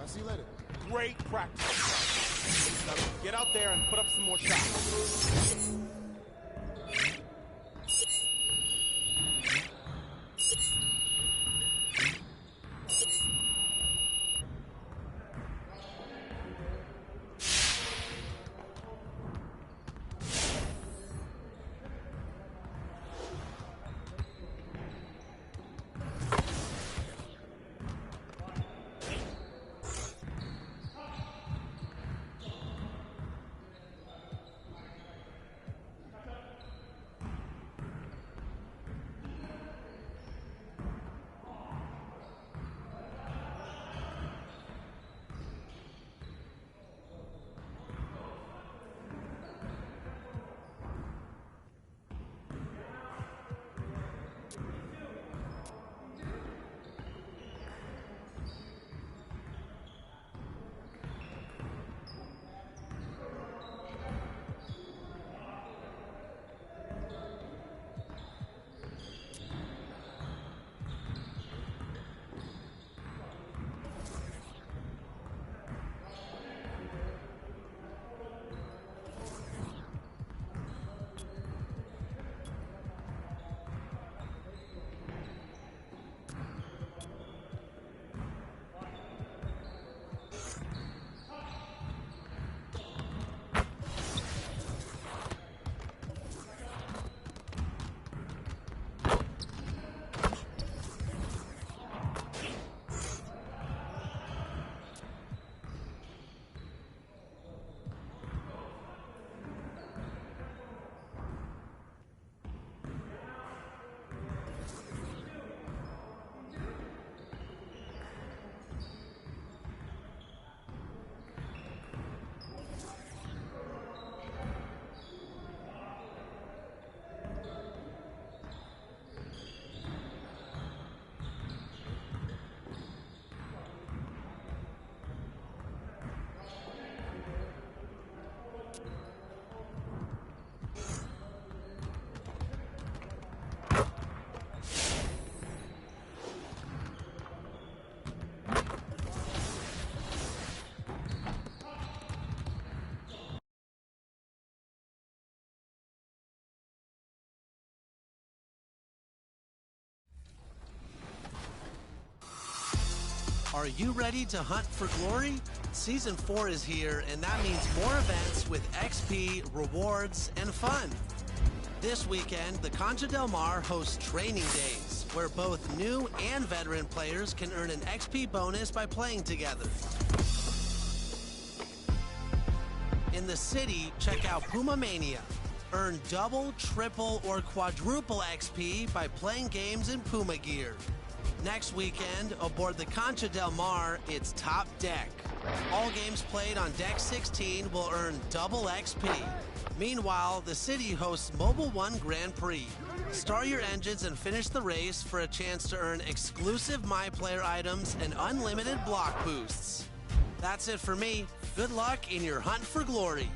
See you later. Great practice. Now get out there and put up some more shots. Are you ready to hunt for glory? Season 4 is here, and that means more events with XP, rewards, and fun. This weekend, the Concha Del Mar hosts Training Days, where both new and veteran players can earn an XP bonus by playing together. In the city, check out Puma Mania. Earn double, triple, or quadruple XP by playing games in Puma gear. Next weekend, aboard the Concha Del Mar, it's Top Deck. All games played on Deck 16 will earn double XP. Meanwhile, the city hosts Mobile One Grand Prix. Start your engines and finish the race for a chance to earn exclusive My Player items and unlimited block boosts. That's it for me. Good luck in your hunt for glory.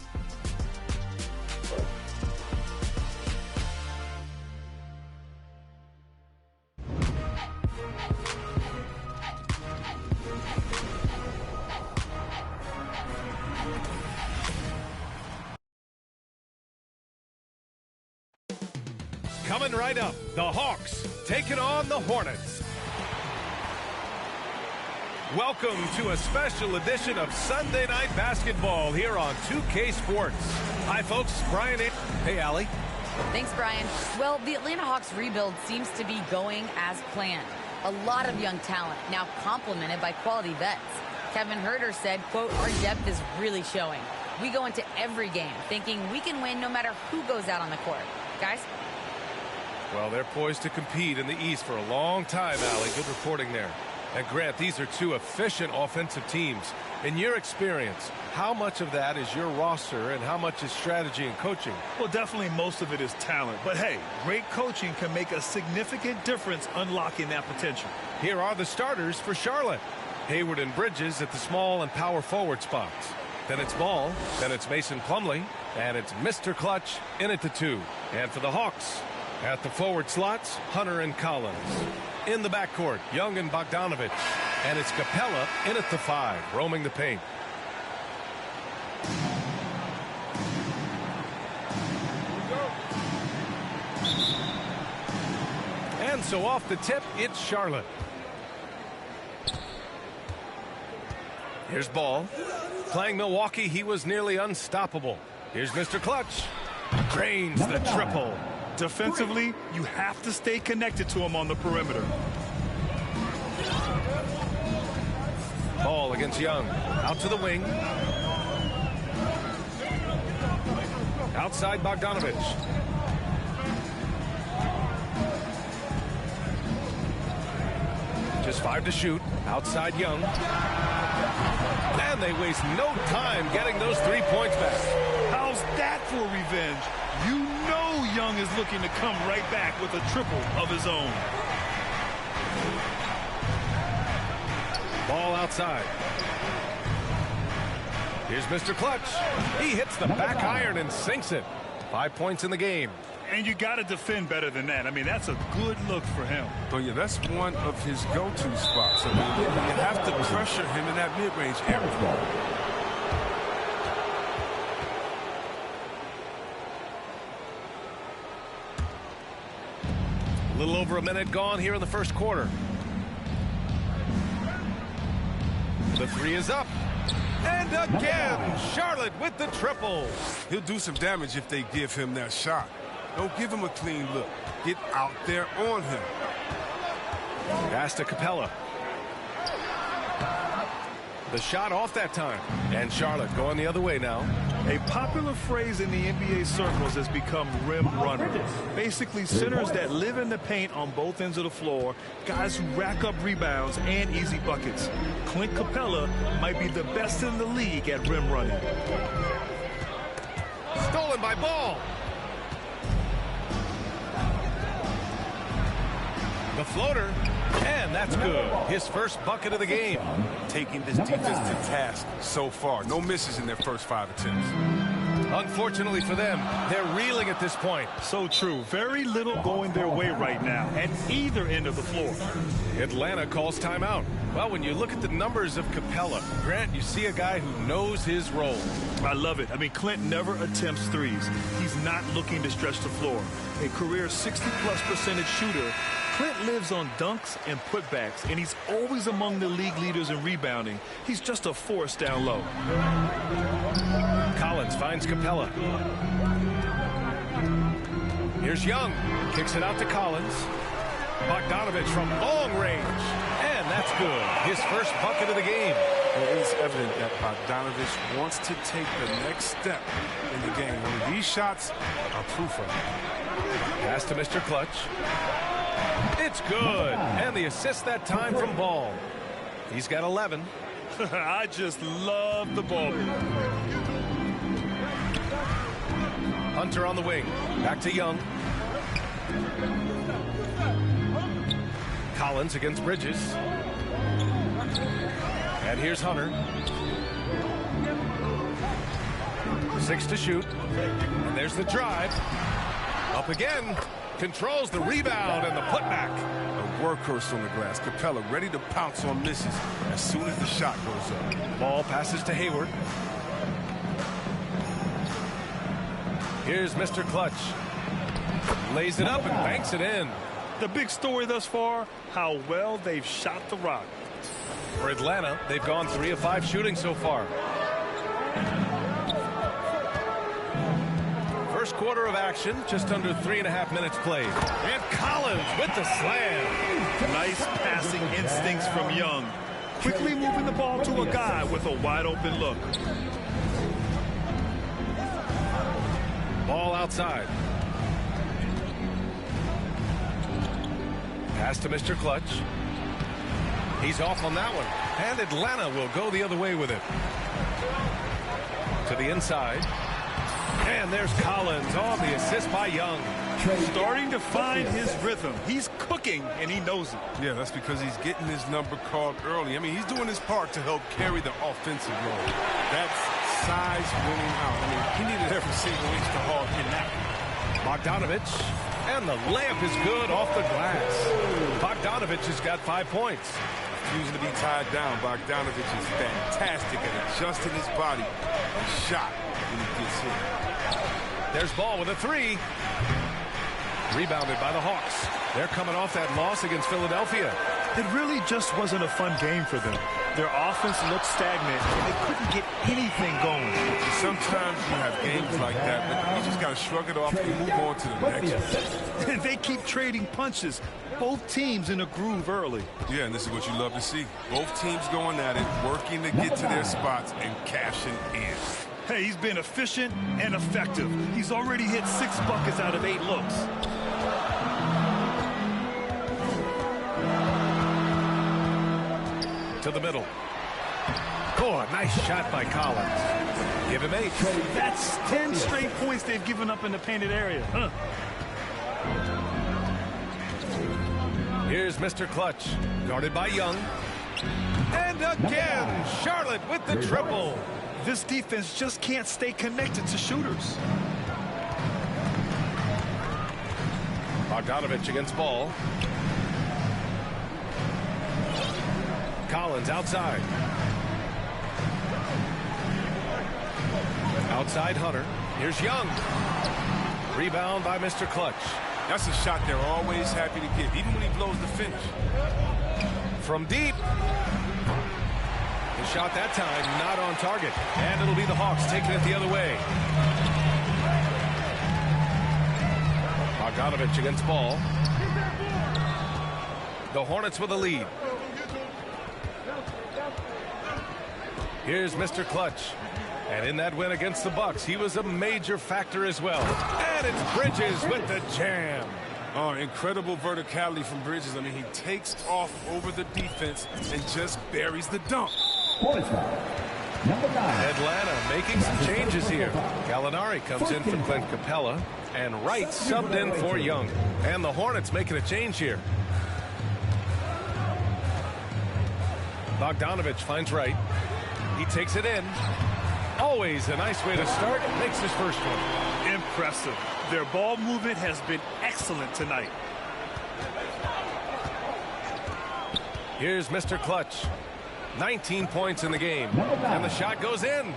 Coming right up, the Hawks taking on the Hornets. Welcome to a special edition of Sunday Night Basketball here on 2K Sports. Hi, folks. Brian. Hey, Allie. Thanks, Brian. Well, the Atlanta Hawks rebuild seems to be going as planned. A lot of young talent, now complemented by quality vets. Kevin Huerter said, quote, "Our depth is really showing. We go into every game thinking we can win no matter who goes out on the court." Guys? Well, they're poised to compete in the East for a long time, Allie. Good reporting there. And Grant, these are two efficient offensive teams. In your experience, how much of that is your roster and how much is strategy and coaching? Well, definitely most of it is talent. But hey, great coaching can make a significant difference unlocking that potential. Here are the starters for Charlotte. Hayward and Bridges at the small and power forward spots. Then it's Ball, then it's Mason Plumlee, and it's Mr. Clutch in at the 2. And for the Hawks, at the forward slots, Hunter and Collins. In the backcourt, Young and Bogdanovich. And it's Capella in at the 5, roaming the paint. And so off the tip, it's Charlotte. Here's Ball. Playing Milwaukee, he was nearly unstoppable. Here's Mr. Clutch. Drains the triple. Defensively, you have to stay connected to him on the perimeter. Ball against Young. Out to the wing. Outside Bogdanovich. Just 5 to shoot. Outside Young. And they waste no time getting those 3 points back. How's that for revenge? You know Young is looking to come right back with a triple of his own. Ball outside. Here's Mr. Clutch. He hits the back iron and sinks it. 5 points in the game. And you got to defend better than that. I mean, that's a good look for him. Oh, yeah, that's one of his go-to spots. I mean, you have to pressure him in that mid-range area. A little over a minute gone here in the first quarter. The 3 is up. And again, Charlotte with the triple. He'll do some damage if they give him that shot. Don't give him a clean look. Get out there on him. Pass to Capella. The shot off that time. And Charlotte going the other way now. A popular phrase in the NBA circles has become rim runner. Basically, centers that live in the paint on both ends of the floor, guys who rack up rebounds and easy buckets. Clint Capella might be the best in the league at rim running. Stolen by Ball. The floater, and that's good. His first bucket of the game. Taking this defense to task so far. No misses in their first 5 attempts. Unfortunately for them, they're reeling at this point. So true. Very little going their way right now at either end of the floor. Atlanta calls timeout. Well, when you look at the numbers of Capella, Grant, you see a guy who knows his role. I love it. I mean, Clint never attempts threes. He's not looking to stretch the floor. A career 60+% shooter, Clint lives on dunks and putbacks, and he's always among the league leaders in rebounding. He's just a force down low. Collins finds Capella. Here's Young. Kicks it out to Collins. Bogdanovich from long range. And that's good. His first bucket of the game. It is evident that Bogdanovich wants to take the next step in the game. And these shots are proof of it. Pass to Mr. Clutch. It's good. And the assist that time from Ball. He's got 11. I just love the ball. Hunter on the wing. Back to Young. Collins against Bridges. And here's Hunter. 6 to shoot. And there's the drive. Up again. Controls the rebound and the putback. A workhorse on the glass. Capella ready to pounce on misses as soon as the shot goes up. Ball passes to Hayward. Here's Mr. Clutch. Lays it up and banks it in. The big story thus far, how well they've shot the rock. For Atlanta, they've gone 3 of 5 shooting so far. First quarter of action, just under 3.5 minutes played. And Collins with the slam. Nice passing instincts from Young. Quickly moving the ball to a guy with a wide open look. Ball outside. Pass to Mr. Clutch. He's off on that one. And Atlanta will go the other way with it. To the inside. And there's Collins on the assist by Young. Starting to find his rhythm. He's cooking, and he knows it. Yeah, that's because he's getting his number called early. I mean, he's doing his part to help carry the offensive load. That's size winning out. I mean, he needed every single inch to haul in that. Bogdanovich. And the layup is good off the glass. Bogdanovich has got 5 points. Refusing to be tied down, Bogdanovich is fantastic at adjusting his body and shot when he gets hit. There's Ball with a 3. Rebounded by the Hawks. They're coming off that loss against Philadelphia. It really just wasn't a fun game for them. Their offense looked stagnant, and they couldn't get anything going. Sometimes you have games like that, but you just got to shrug it off and move on to the next. And they keep trading punches. Both teams in a groove early. Yeah, and this is what you love to see. Both teams going at it, working to get to their spots and cashing in. Hey, he's been efficient and effective. He's already hit 6 buckets out of 8 looks. To the middle. Oh, a nice shot by Collins. Give him 8. That's 10 straight points they've given up in the painted area. Huh? Here's Mr. Clutch, guarded by Young. And again, Charlotte with the triple. This defense just can't stay connected to shooters. Bogdanovich against Ball. Collins outside. Outside Hunter. Here's Young. Rebound by Mr. Clutch. That's a shot they're always happy to get, even when he blows the finish. From deep. The shot that time not on target. And it'll be the Hawks taking it the other way. Bogdanovich against Ball. The Hornets with a lead. Here's Mr. Clutch. And in that win against the Bucks, he was a major factor as well. And it's Bridges with the jam. Oh, incredible verticality from Bridges. I mean, he takes off over the defense and just buries the dunk. Atlanta making some changes here. Gallinari comes in for Clint Capella. And Wright subbed in for Young. And the Hornets making a change here. Bogdanovich finds Wright. He takes it in. Always a nice way to start. Makes his first one. Impressive. Their ball movement has been excellent tonight. Here's Mr. Clutch. 19 points in the game. And the shot goes in.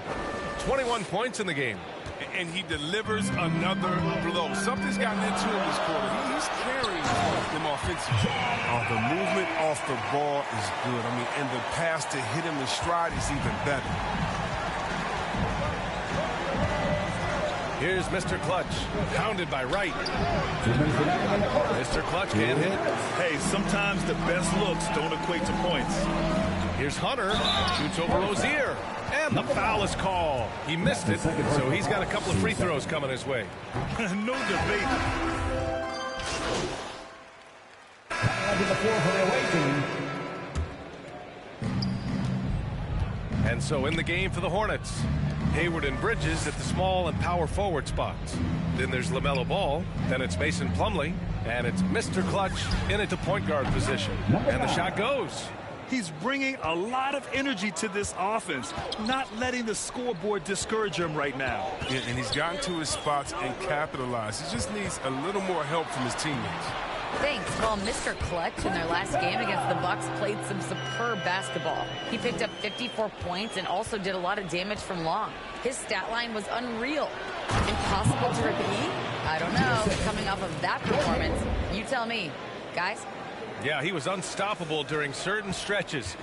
21 points in the game. And he delivers another blow. Something's gotten into him this quarter. He's just carrying them offensively. Oh, the movement off the ball is good. I mean, and the pass to hit him in stride is even better. Here's Mr. Clutch, pounded by Wright. Mr. Clutch can't hit. Hey, sometimes the best looks don't equate to points. Here's Hunter, shoots over Rozier, and the foul is called. He missed it, so he's got a couple of free throws coming his way. No debate. And so in the game for the Hornets, Hayward and Bridges at the small and power forward spots. Then there's LaMelo Ball, then it's Mason Plumlee, and it's Mr. Clutch in at the point guard position. And the shot goes. He's bringing a lot of energy to this offense, not letting the scoreboard discourage him right now. Yeah, and he's gotten to his spots and capitalized. He just needs a little more help from his teammates. Thanks. Well, Mr. Clutch in their last game against the Bucks played some superb basketball. He picked up 54 points and also did a lot of damage from long. His stat line was unreal. Impossible to repeat? I don't know. Coming off of that performance, you tell me. Guys? Yeah, he was unstoppable during certain stretches.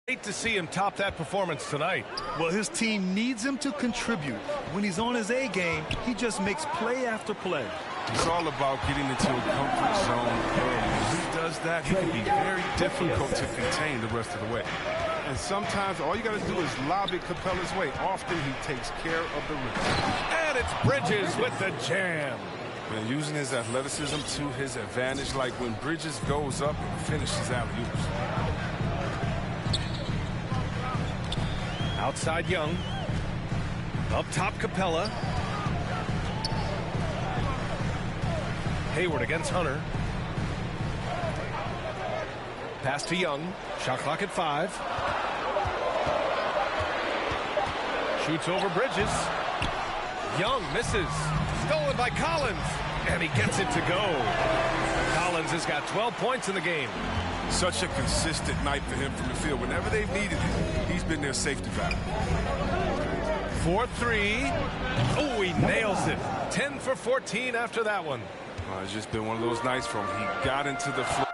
Great to see him top that performance tonight. Well, his team needs him to contribute. When he's on his A game, he just makes play after play. It's all about getting into a comfort zone early. When he does that, he can be very difficult to contain the rest of the way. And sometimes all you got to do is lob it Capella's way. Often he takes care of the rim. And it's Bridges with the jam. Man, using his athleticism to his advantage, like when Bridges goes up and finishes alley-oops. Outside Young. Up top Capella. Hayward against Hunter. Pass to Young. Shot clock at 5. Shoots over Bridges. Young misses. Stolen by Collins. And he gets it to go. Collins has got 12 points in the game. Such a consistent night for him from the field. Whenever they've needed it, he's been their safety valve. 4-3. Oh, he nails it. 10 for 14 after that one. It's just been one of those nights for him. He got into the floor.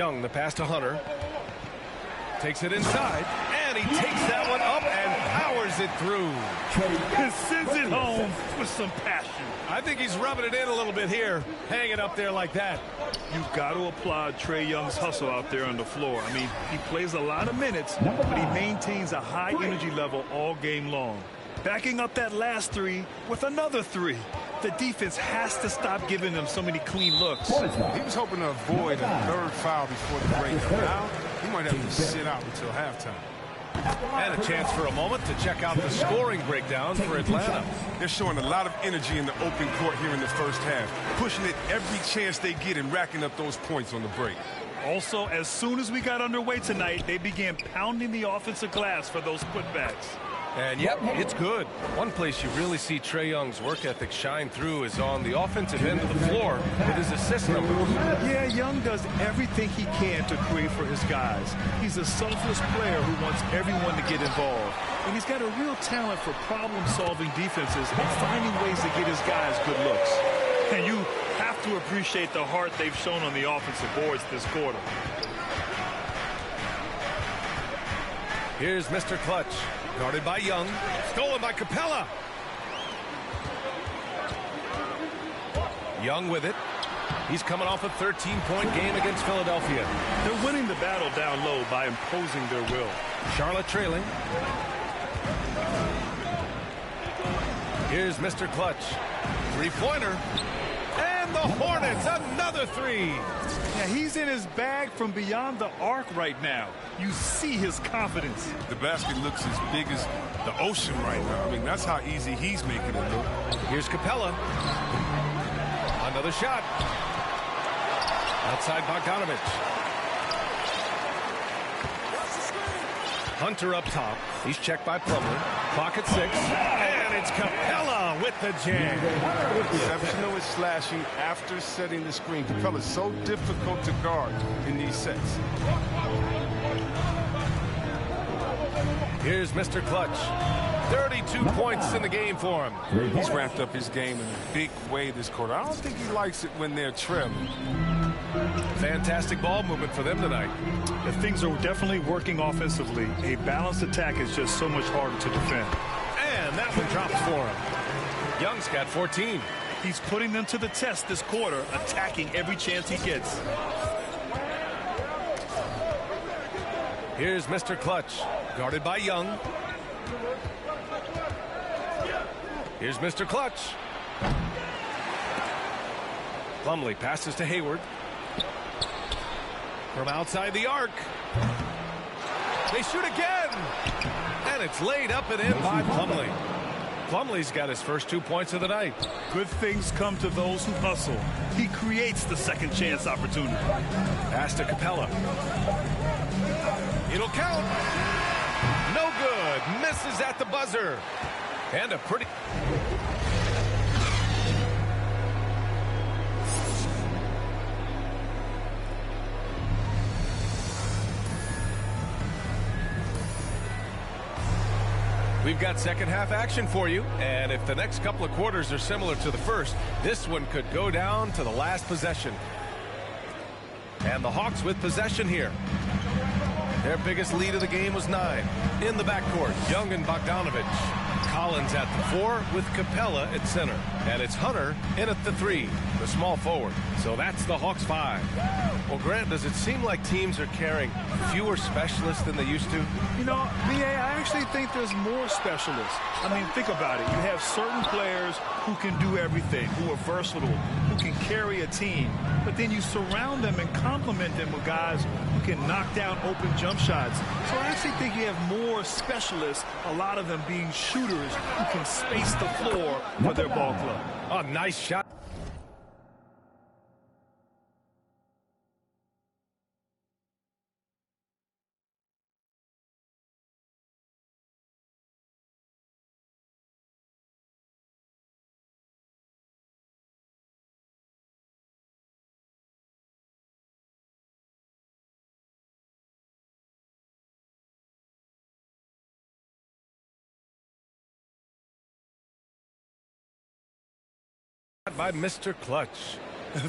Young, the pass to Hunter. Takes it inside, and he takes that one up and powers it through. And sends it home with some passion. I think he's rubbing it in a little bit here, hanging up there like that. You've got to applaud Trae Young's hustle out there on the floor. I mean, he plays a lot of minutes, but he maintains a high energy level all game long. Backing up that last three with another three. The defense has to stop giving them so many clean looks. He was hoping to avoid a third foul before the break. Now, he might have to sit out until halftime. And a chance for a moment to check out the scoring breakdown for Atlanta. They're showing a lot of energy in the open court here in the first half, pushing it every chance they get and racking up those points on the break. Also, as soon as we got underway tonight, they began pounding the offensive glass for those putbacks. And yep, it's good. One place you really see Trae Young's work ethic shine through is on the offensive end of the floor with his assist numbers. Yeah, Young does everything he can to create for his guys. He's a selfless player who wants everyone to get involved. And he's got a real talent for problem-solving defenses and finding ways to get his guys good looks. And you have to appreciate the heart they've shown on the offensive boards this quarter. Here's Mr. Clutch. Guarded by Young. Stolen by Capella. Young with it. He's coming off a 13-point game against Philadelphia. They're winning the battle down low by imposing their will. Charlotte trailing. Here's Mr. Clutch. Three-pointer. And the Hornets, another three. Yeah, he's in his bag from beyond the arc right now. You see his confidence. The basket looks as big as the ocean right now. I mean, that's how easy he's making it look. Here's Capella. Another shot. Outside Bogdanovich. Hunter up top. He's checked by Plumlee. Clock at 6. And it's Capella with the jam. Exceptional at slashing after setting the screen. Capella's so difficult to guard in these sets. Here's Mr. Clutch. 32 points in the game for him. He's ramped up his game in a big way this quarter. I don't think he likes it when they're trailing. Fantastic ball movement for them tonight. If things are definitely working offensively, a balanced attack is just so much harder to defend. And that one drops for him. Young's got 14. He's putting them to the test this quarter, attacking every chance he gets. Here's Mr. Clutch, guarded by Young. Here's Mr. Clutch. Plumlee passes to Hayward. From outside the arc. They shoot again. And it's laid up and in by Plumlee. Plumlee's got his first 2 points of the night. Good things come to those who hustle. He creates the second chance opportunity. Pass to Capella. It'll count. No good. Misses at the buzzer. And a pretty... We've got second half action for you, and if the next couple of quarters are similar to the first, this one could go down to the last possession. And the Hawks with possession here. Their biggest lead of the game was 9. In the backcourt, Young and Bogdanovich. Collins at the 4 with Capella at center. And it's Hunter in at the 3, the small forward. So that's the Hawks 5. Well, Grant, does it seem like teams are carrying fewer specialists than they used to? You know, B.A., I actually think there's more specialists. I mean, think about it. You have certain players who can do everything, who are versatile, who can carry a team. But then you surround them and complement them with guys who can knock down open jump shots. So I actually think you have more specialists, a lot of them being shooters who can space the floor for their ball club. Oh, nice shot. By Mr. Clutch.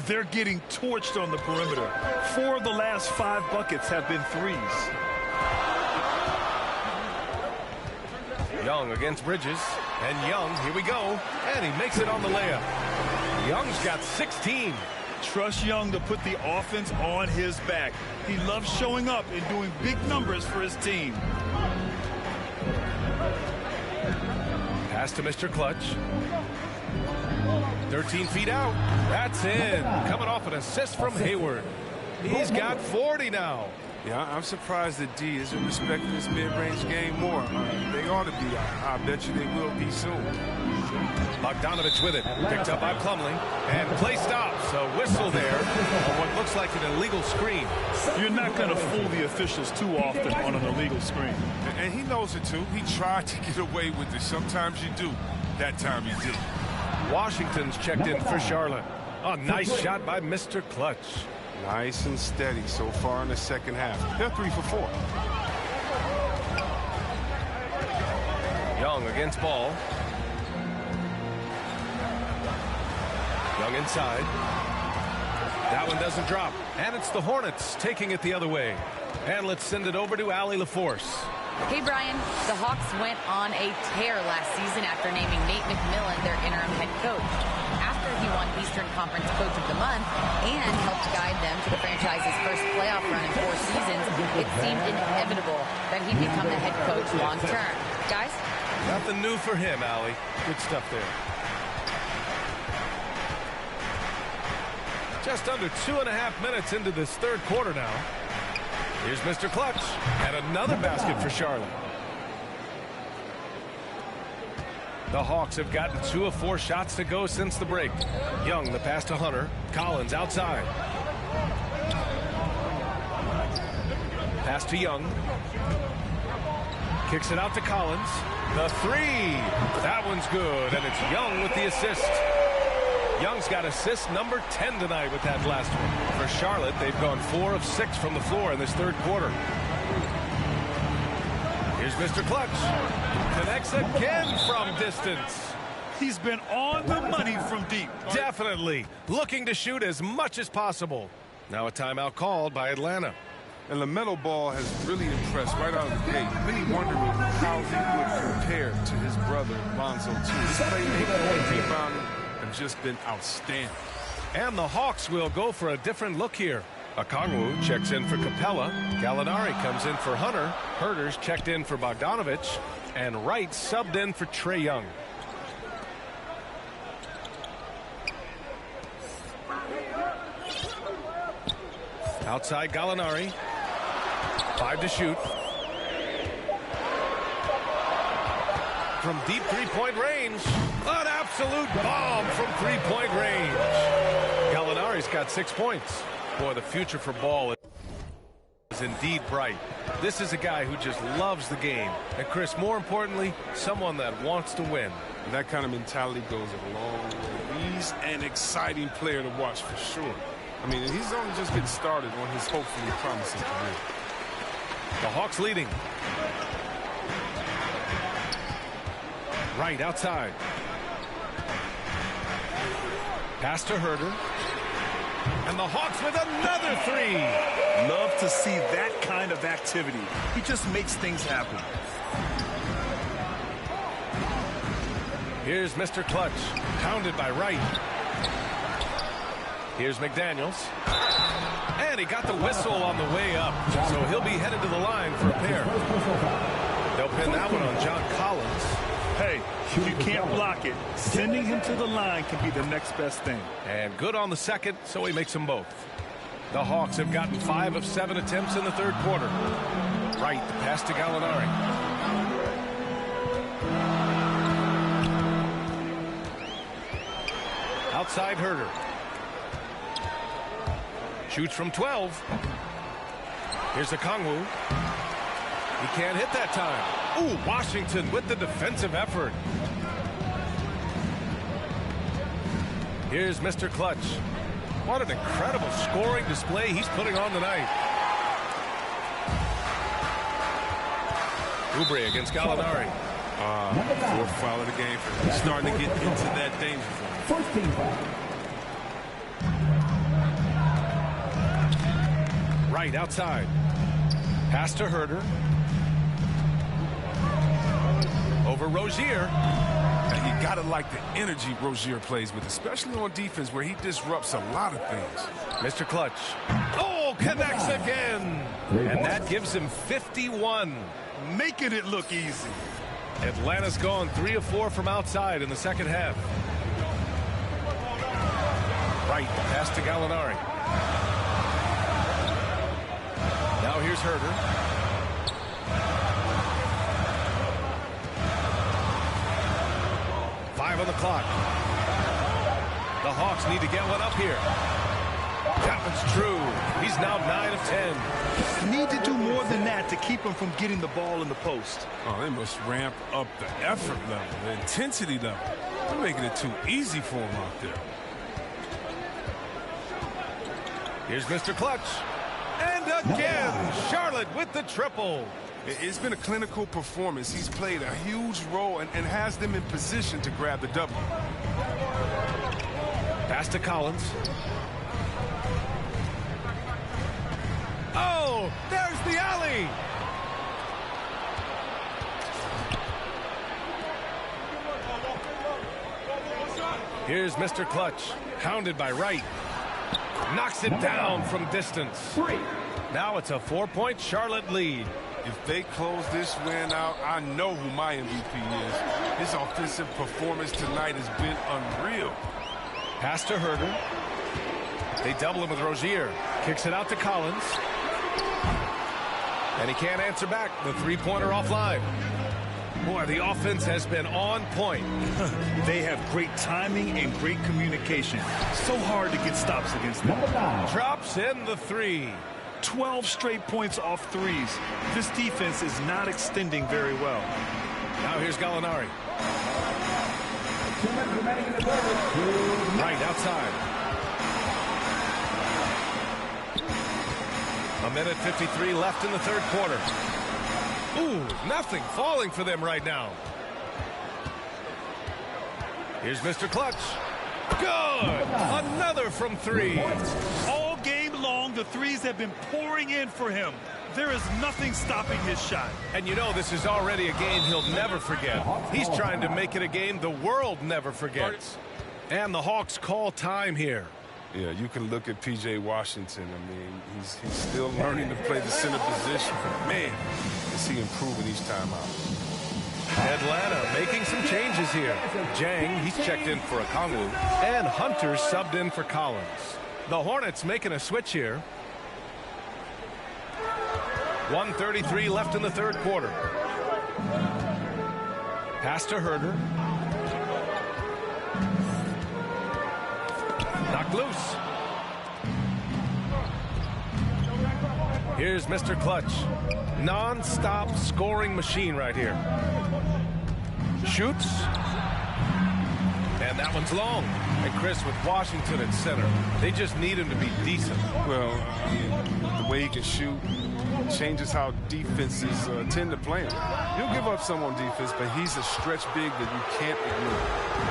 They're getting torched on the perimeter. 4 of the last 5 buckets have been threes. Young against Bridges. And Young, here we go. And he makes it on the layup. Young's got 16. Trust Young to put the offense on his back. He loves showing up and doing big numbers for his team. Pass to Mr. Clutch. 13 feet out. That's in. Coming off an assist from Hayward. He's got 40 now. Yeah, I'm surprised that D isn't respecting his mid-range game more. They ought to be. I bet you they will be soon. Bogdanovich with it. Picked up by Plumlee. And play stops. A whistle there on what looks like an illegal screen. You're not going to fool the officials too often on an illegal screen. And he knows it, too. He tried to get away with it. Sometimes you do. That time you did. Washington's checked in for Charlotte. A nice shot by Mr. Clutch. Nice and steady so far in the second half. They're 3 for 4. Young against Ball. Young inside. That one doesn't drop. And it's the Hornets taking it the other way. And let's send it over to Allie LaForce. Hey, Brian. The Hawks went on a tear last season after naming Nate McMillan their interim head coach. After he won Eastern Conference Coach of the Month and helped guide them to the franchise's first playoff run in 4 seasons, it seemed inevitable that he'd become the head coach long term. Guys? Nothing new for him, Allie. Good stuff there. Just under 2.5 minutes into this third quarter now. Here's Mr. Clutch. And another basket for Charlotte. The Hawks have gotten 2 of 4 shots to go since the break. Young, the pass to Hunter. Collins outside. Pass to Young. Kicks it out to Collins. The 3. That one's good, and it's Young with the assist. Young's got assist number 10 tonight with that last one. For Charlotte, they've gone 4 of 6 from the floor in this third quarter. Here's Mr. Clutch. Connects again from distance. He's been on the money from deep. Definitely. Looking to shoot as much as possible. Now a timeout called by Atlanta. And LaMelo Ball has really impressed right out of the gate. Many wondering how he would compare to his brother, Lonzo, too. His playmaking, rebounding have just been outstanding. And the Hawks will go for a different look here. Okongwu checks in for Capella. Gallinari comes in for Hunter. Herter's checked in for Bogdanovich. And Wright subbed in for Trae Young. Outside Gallinari. 5 to shoot. From deep three-point range. An absolute bomb from three-point range. Gallinari's got 6 points. Boy, the future for Ball is indeed bright. This is a guy who just loves the game. And Chris, more importantly, someone that wants to win. And that kind of mentality goes a long way. He's an exciting player to watch for sure. I mean, he's only just getting started on his hopefully promising career. The Hawks leading. Right outside. Pass to Herter. And the Hawks with another 3. Love to see that kind of activity. He just makes things happen. Here's Mr. Clutch. Pounded by Wright. Here's McDaniels. And he got the whistle on the way up. So he'll be headed to the line for a pair. They'll pin that one on John Collins. Hey, if you can't block it, sending him to the line can be the next best thing. And good on the second, so he makes them both. The Hawks have gotten 5 of 7 attempts in the third quarter. Wright, the pass to Gallinari. Outside Herter. Shoots from 12. Here's Okongwu. He can't hit that time. Ooh, Washington with the defensive effort. Here's Mr. Clutch. What an incredible scoring display he's putting on tonight. Oubre against Gallinari. 4th foul of the game for him. He's starting to get into that danger zone. Right outside. Pass to Herder. Over Rozier. And you gotta like the energy Rozier plays with, especially on defense where he disrupts a lot of things. Mr. Clutch. Oh, connects again. And that gives him 51. Making it look easy. Atlanta's gone 3 of 4 from outside in the second half. Right, pass to Gallinari. Now here's Herder. Five on the clock. The Hawks need to get one up here. That one's true. He's now 9 of 10. Need to do more than that to keep him from getting the ball in the post. Oh, they must ramp up the effort level, the intensity level. They're making it too easy for him out there. Here's Mr. Clutch. And again, Charlotte with the triple. It's been a clinical performance. He's played a huge role and has them in position to grab the W. Pass to Collins. Oh, there's the alley. Here's Mr. Clutch, hounded by Wright. Knocks it down from distance. Now it's a 4-point Charlotte lead. If they close this win out, I know who my MVP is. His offensive performance tonight has been unreal. Pass to Herder. They double him with Rozier. Kicks it out to Collins. And he can't answer back. The three-pointer offline. Boy, the offense has been on point. They have great timing and great communication. So hard to get stops against them. Drops in the three. 12 straight points off threes. This defense is not extending very well. Now here's Gallinari. Right outside. A minute 53 left in the third quarter. Ooh, nothing falling for them right now. Here's Mr. Clutch. Good! Another from three. All game long, the threes have been pouring in for him. There is nothing stopping his shot. And you know this is already a game he'll never forget. He's trying to make it a game the world never forgets. And the Hawks call time here. Yeah, you can look at P.J. Washington. I mean, he's still learning to play the center position. Man, is he improving each time out. Atlanta making some changes here. Jang, he's checked in for Okongwu. And Hunter subbed in for Collins. The Hornets making a switch here. 1:33 left in the third quarter. Pass to Herder. Knocked loose. Here's Mr. Clutch. Non-stop scoring machine right here. Shoots. And that one's long. And Chris, with Washington at center, they just need him to be decent. Well, the way he can shoot changes how defenses tend to play him. He'll give up some on defense, but he's a stretch big that you can't ignore.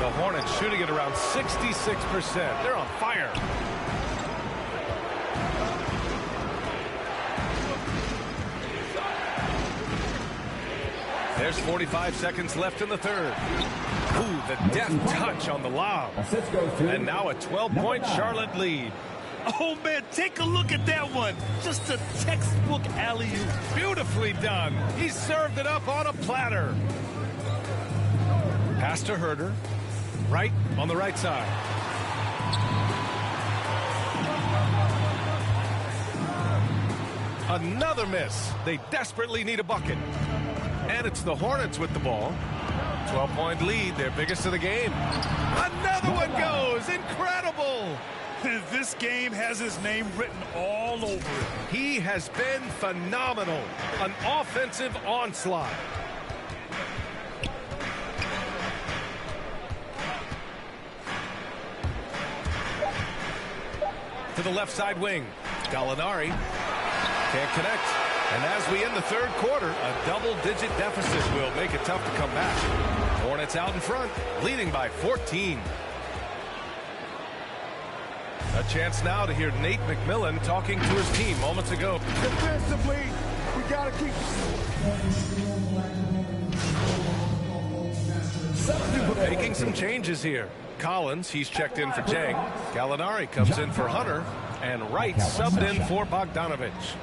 The Hornets shooting at around 66%. They're on fire. There's 45 seconds left in the third. Ooh, the deft touch on the lob. And now a 12-point Charlotte lead. Oh, man, take a look at that one. Just a textbook alley-oop. Beautifully done. He served it up on a platter. Pass to Herder. Right on the right side. Another miss. They desperately need a bucket. And it's the Hornets with the ball. 12-point lead, their biggest of the game. Another one goes. Incredible. This game has his name written all over it. He has been phenomenal. An offensive onslaught. To the left side wing. Gallinari can't connect. And as we end the third quarter, a double-digit deficit will make it tough to come back. Hornets out in front, leading by 14. A A chance now to hear Nate McMillan talking to his team moments ago. Defensively, we got to keep... Making some changes here. Collins, he's checked in for Jang. Gallinari comes in for Hunter. And Wright subbed in for Bogdanovich.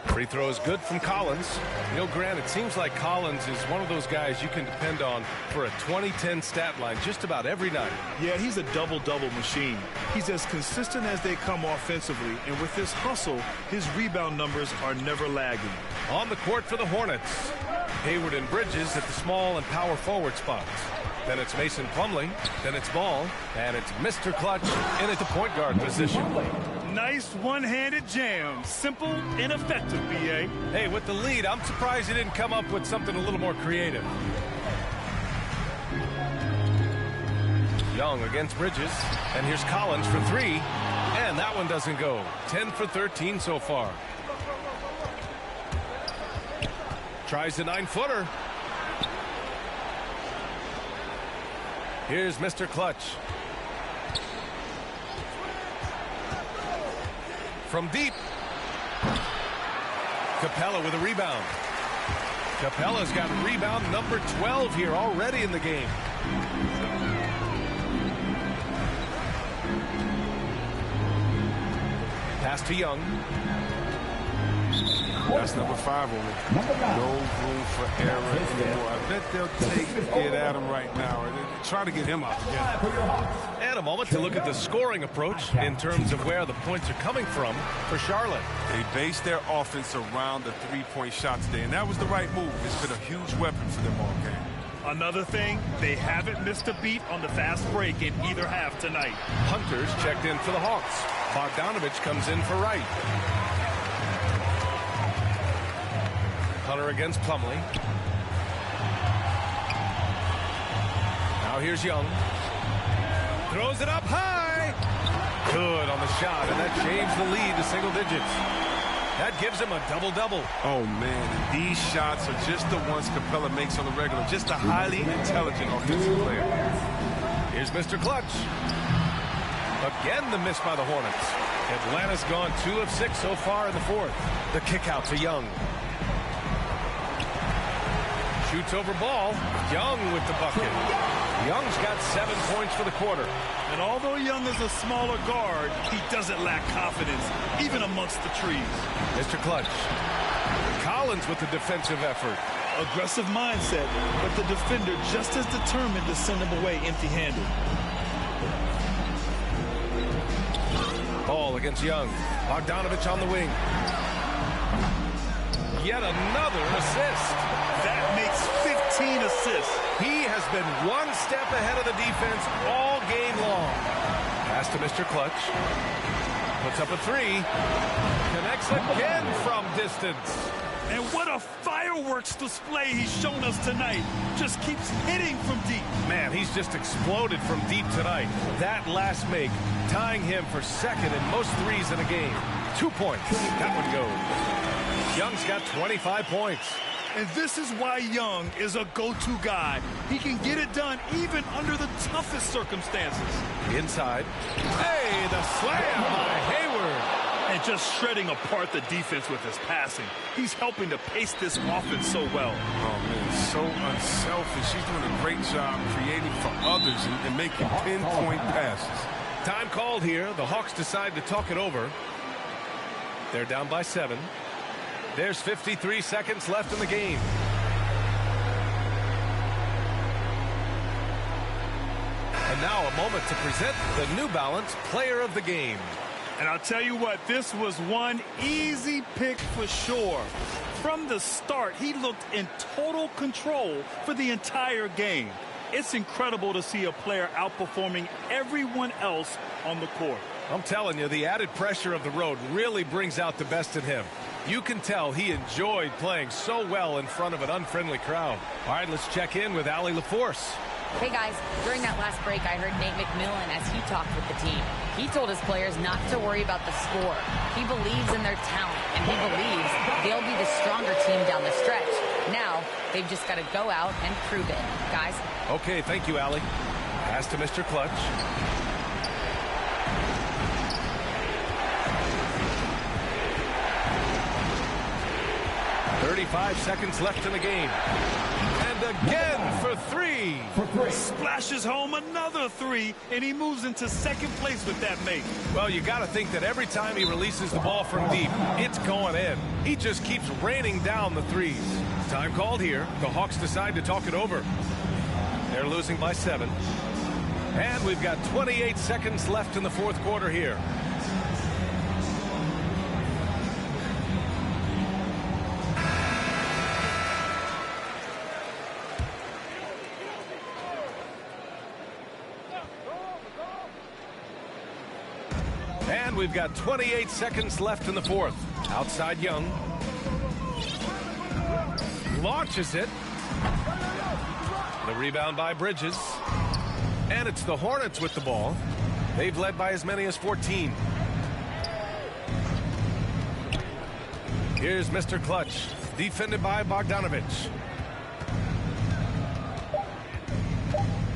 Free throw is good from Collins. You know, Grant, it seems like Collins is one of those guys you can depend on for a 2010 stat line just about every night. Yeah, he's a double-double machine. He's as consistent as they come offensively, and with his hustle, his rebound numbers are never lagging. On the court for the Hornets, Hayward and Bridges at the small and power forward spots. Then it's Mason Plumlee, then it's Ball, and it's Mr. Clutch in at the point guard position. Nice one-handed jam. Simple and effective, B.A. Hey, with the lead, I'm surprised he didn't come up with something a little more creative. Young against Bridges, and here's Collins for three, and that one doesn't go. 10 for 13 so far. Tries the 9-footer. Here's Mr. Clutch. From deep. Capella with a rebound. Capella's got rebound number 12 here already in the game. Pass to Young. That's number 5 on it. No room for error anymore. I bet they'll get at him right now and try to get him out. Yeah. And a moment to look at the scoring approach in terms of where the points are coming from for Charlotte. They based their offense around the three-point shot today, and that was the right move. It's been a huge weapon for them all game. Another thing, they haven't missed a beat on the fast break in either half tonight. Hunter's checked in for the Hawks. Bogdanovich comes in for Wright. Hunter against Plumlee. Now here's Young. Throws it up high. Good on the shot, and that shaves the lead to single digits. That gives him a double-double. Oh, man, and these shots are just the ones Capella makes on the regular. Just a highly intelligent offensive player. Here's Mr. Clutch. Again, the miss by the Hornets. Atlanta's gone 2 of 6 so far in the fourth. The kick out to Young. Shoots over Ball. Young with the bucket. Young's got 7 points for the quarter. And although Young is a smaller guard, he doesn't lack confidence, even amongst the trees. Mr. Clutch. Collins with the defensive effort. Aggressive mindset, but the defender just as determined to send him away empty-handed. Ball against Young. Bogdanovich on the wing. Yet another assist. That makes 15 assists. He has been one step ahead of the defense all game long. Pass to Mr. Clutch. Puts up a three. Connects again from distance. And what a fireworks display he's shown us tonight. Just keeps hitting from deep. Man, he's just exploded from deep tonight. That last make, tying him for second in most threes in a game. 2 points. That one goes. Young's got 25 points. And this is why Young is a go-to guy. He can get it done even under the toughest circumstances. Inside. Hey, the slam by Hayward. And just shredding apart the defense with his passing. He's helping to pace this offense so well. Oh, man, so unselfish. He's doing a great job creating for others and making pinpoint passes. Time called here. The Hawks decide to talk it over. They're down by 7. There's 53 seconds left in the game. And now a moment to present the New Balance Player of the Game. And I'll tell you what, this was one easy pick for sure. From the start, he looked in total control for the entire game. It's incredible to see a player outperforming everyone else on the court. I'm telling you, the added pressure of the road really brings out the best in him. You can tell he enjoyed playing so well in front of an unfriendly crowd. All right, let's check in with Allie LaForce. Hey, guys, during that last break, I heard Nate McMillan as he talked with the team. He told his players not to worry about the score. He believes in their talent, and he believes they'll be the stronger team down the stretch. Now, They've just got to go out and prove it. Guys? Okay, thank you, Allie. Pass to Mr. Clutch. "35 seconds left in the game. And again for three. Splashes home another three, and he moves into second place with that make. Well, you got to think that every time he releases the ball from deep, it's going in. He just keeps raining down the threes. Time called here. The Hawks decide to talk it over. They're losing by 7. And we've got 28 seconds left in the fourth quarter here. And we've got 28 seconds left in the fourth. Outside Young. Launches it. The rebound by Bridges. And it's the Hornets with the ball. They've led by as many as 14. Here's Mr. Clutch, defended by Bogdanovich.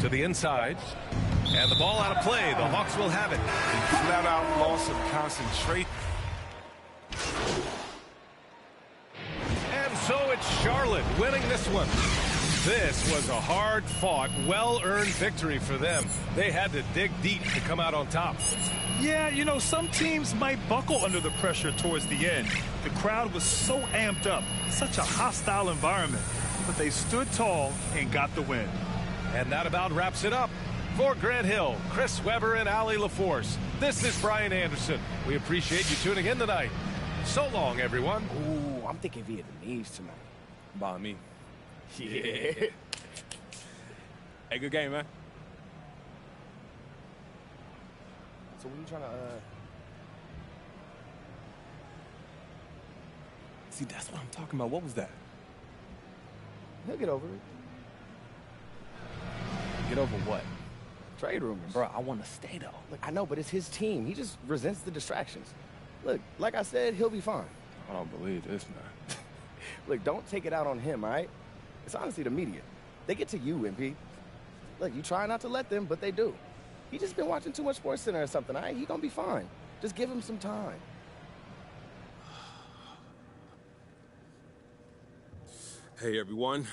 To the inside. And the ball out of play. The Hawks will have it. Flat-out loss of concentration. And so it's Charlotte winning this one. This was a hard-fought, well-earned victory for them. They had to dig deep to come out on top. Yeah, you know, some teams might buckle under the pressure towards the end. The crowd was so amped up, such a hostile environment. But they stood tall and got the win. And that about wraps it up. For Grant Hill, Chris Webber, and Allie LaForce, this is Brian Anderson. We appreciate you tuning in tonight. So long, everyone. Ooh, I'm thinking Vietnamese tonight. By me. Yeah. Hey, good game, man. So what are you trying to, See, that's what I'm talking about. What was that? He'll get over it. Get over what? Trade rumors. Bro, I want to stay, though. Look, I know, but it's his team. He just resents the distractions. Look, like I said, he'll be fine. I don't believe this, man. Look, don't take it out on him, all right? It's honestly the media. They get to you, MP. Look, you try not to let them, but they do. He just been watching too much SportsCenter or something, all right? He gonna be fine. Just give him some time. Hey, everyone.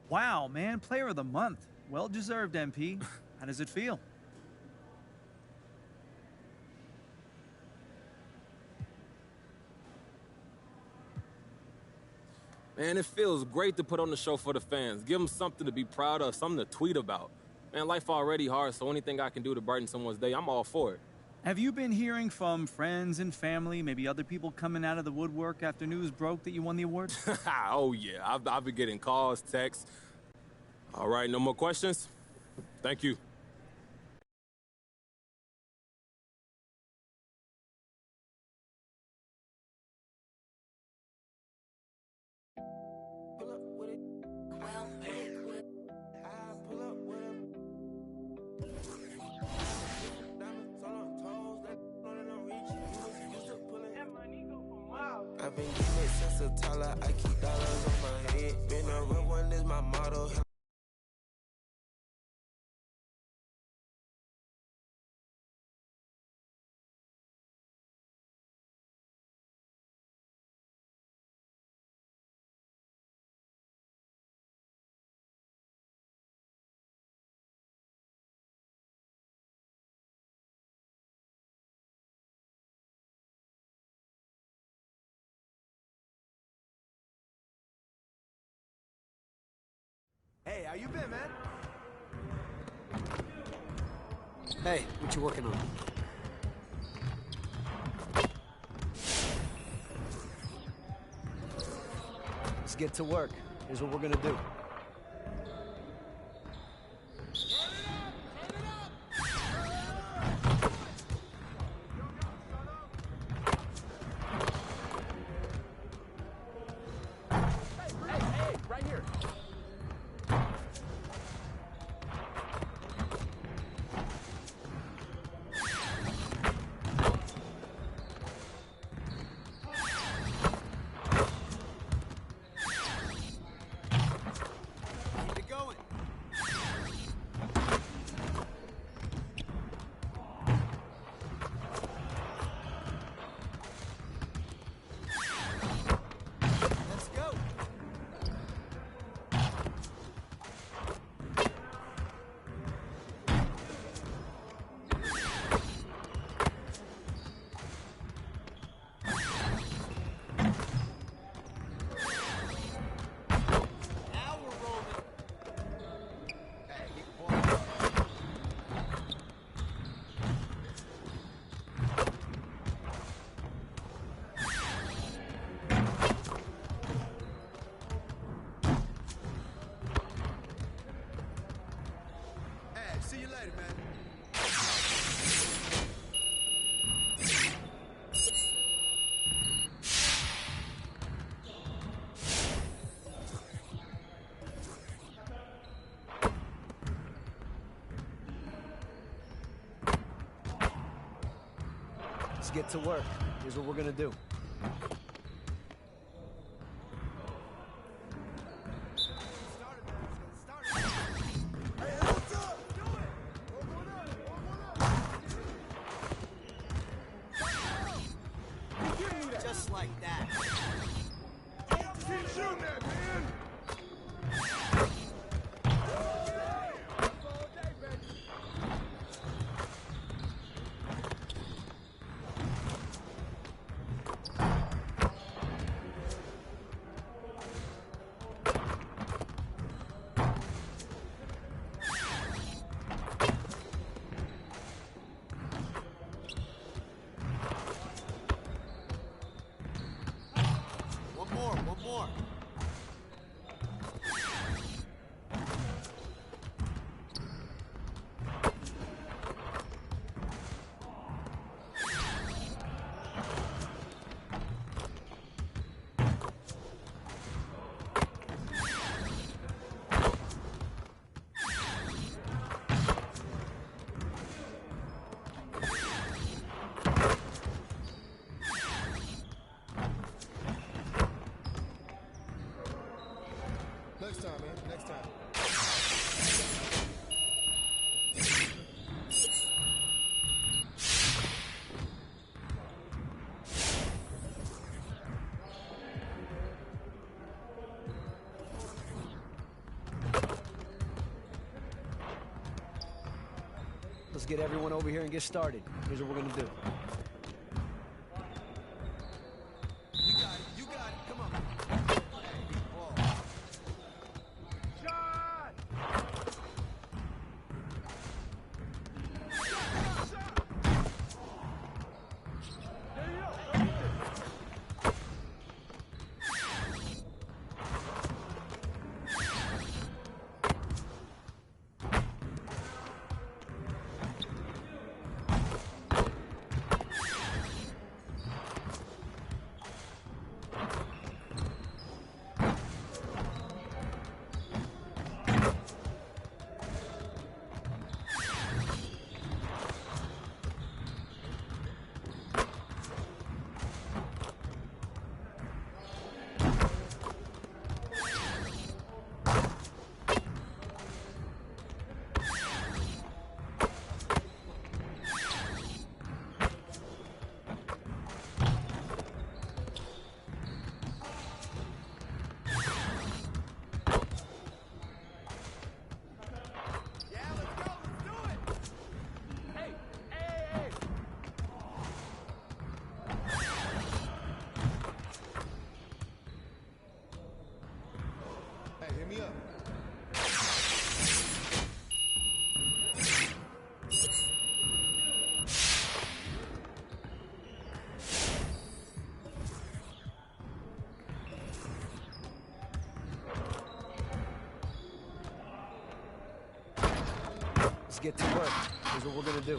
Wow, man, player of the month. Well deserved, MP. How does it feel? Man, it feels great to put on the show for the fans. Give them something to be proud of, something to tweet about. Man, life already hard, so anything I can do to brighten someone's day, I'm all for it. Have you been hearing from friends and family, maybe other people coming out of the woodwork after news broke that you won the award? Oh, yeah. I've been getting calls, texts. All right, no more questions? Thank you. I've been getting it since a toddler. I keep dollars on my head. Been a real one is my motto. Hey, how you been, man? Hey, what you working on? Let's get to work. Here's what we're gonna do. get to work. Here's what we're gonna do. Just like that. Keep shooting that, man. One more. Next time, man. Next time. Let's get everyone over here and get started. Here's what we're gonna do. You got it. You got it. Come on. Ball. Hey, hit me up. Let's get to work. Here's what we're gonna do.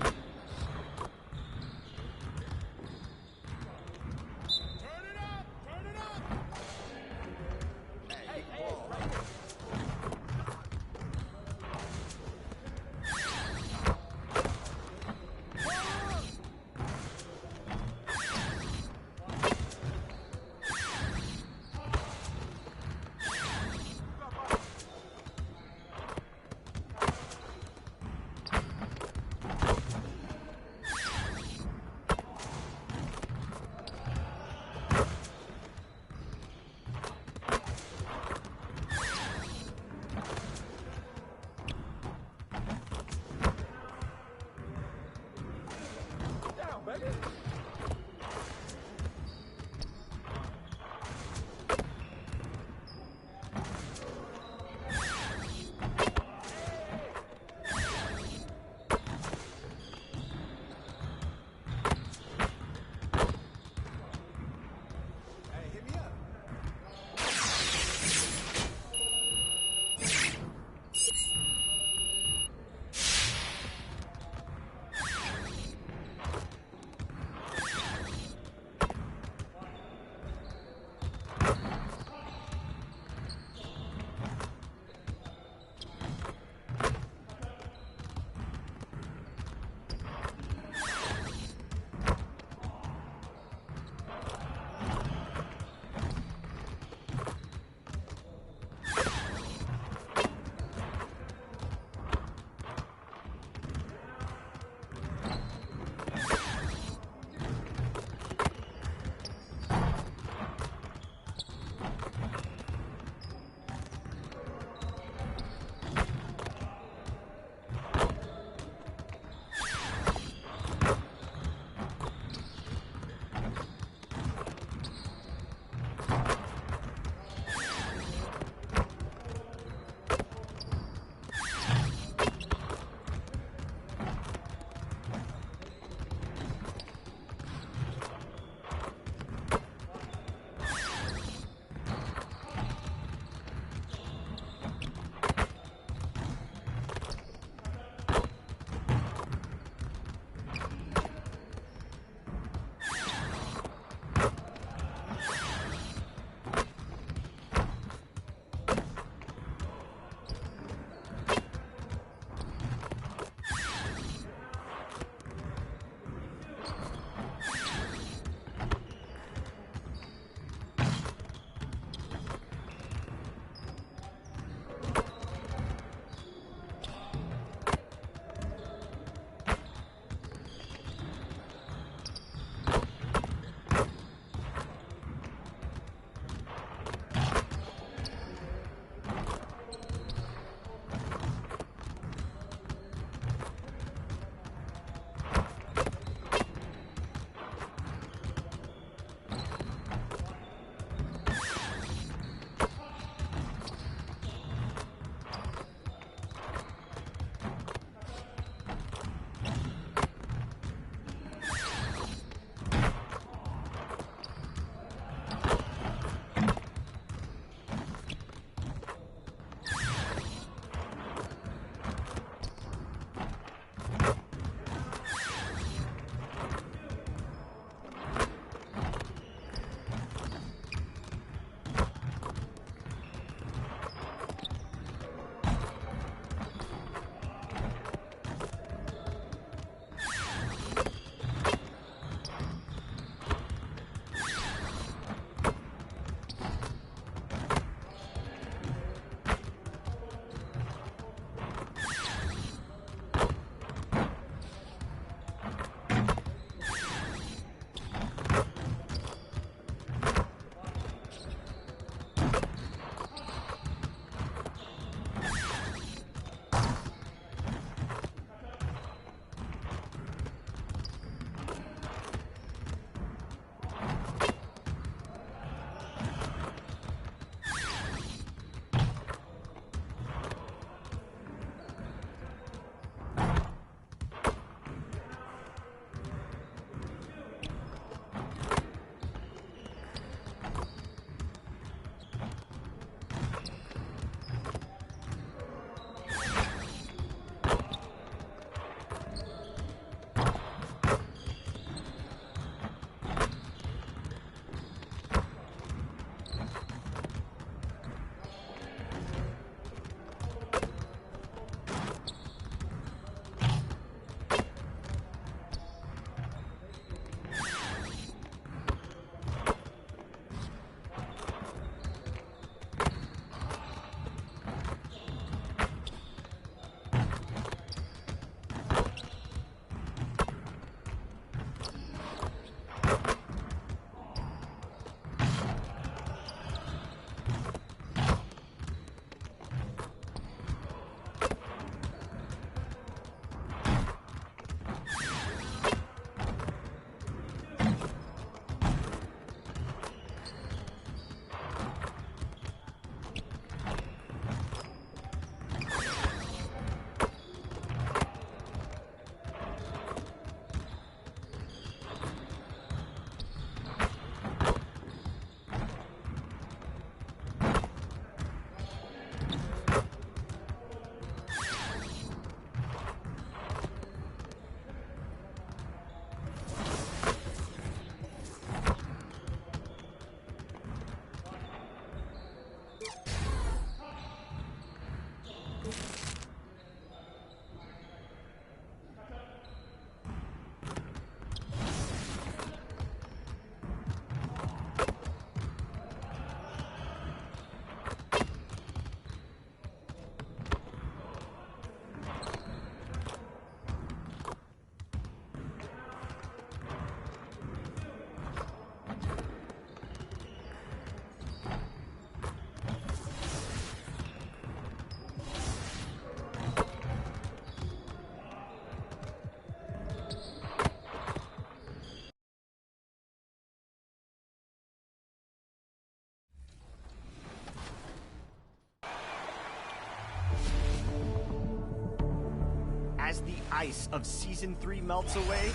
As the ice of Season 3 melts away,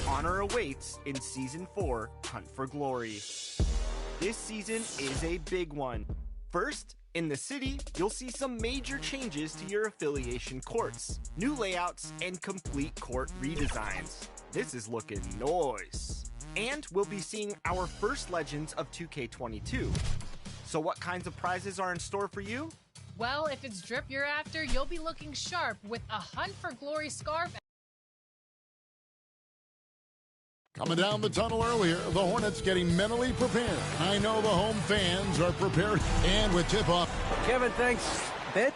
honor awaits in Season 4, Hunt for Glory. This season is a big one. First, in the city, you'll see some major changes to your affiliation courts, new layouts, and complete court redesigns. This is looking nice. And we'll be seeing our first Legends of 2K22. So what kinds of prizes are in store for you? Well, if it's drip you're after, you'll be looking sharp with a Hunt for Glory scarf. Coming down the tunnel earlier, the Hornets getting mentally prepared. I know the home fans are prepared. And with tip-off. Kevin, thanks. Bit?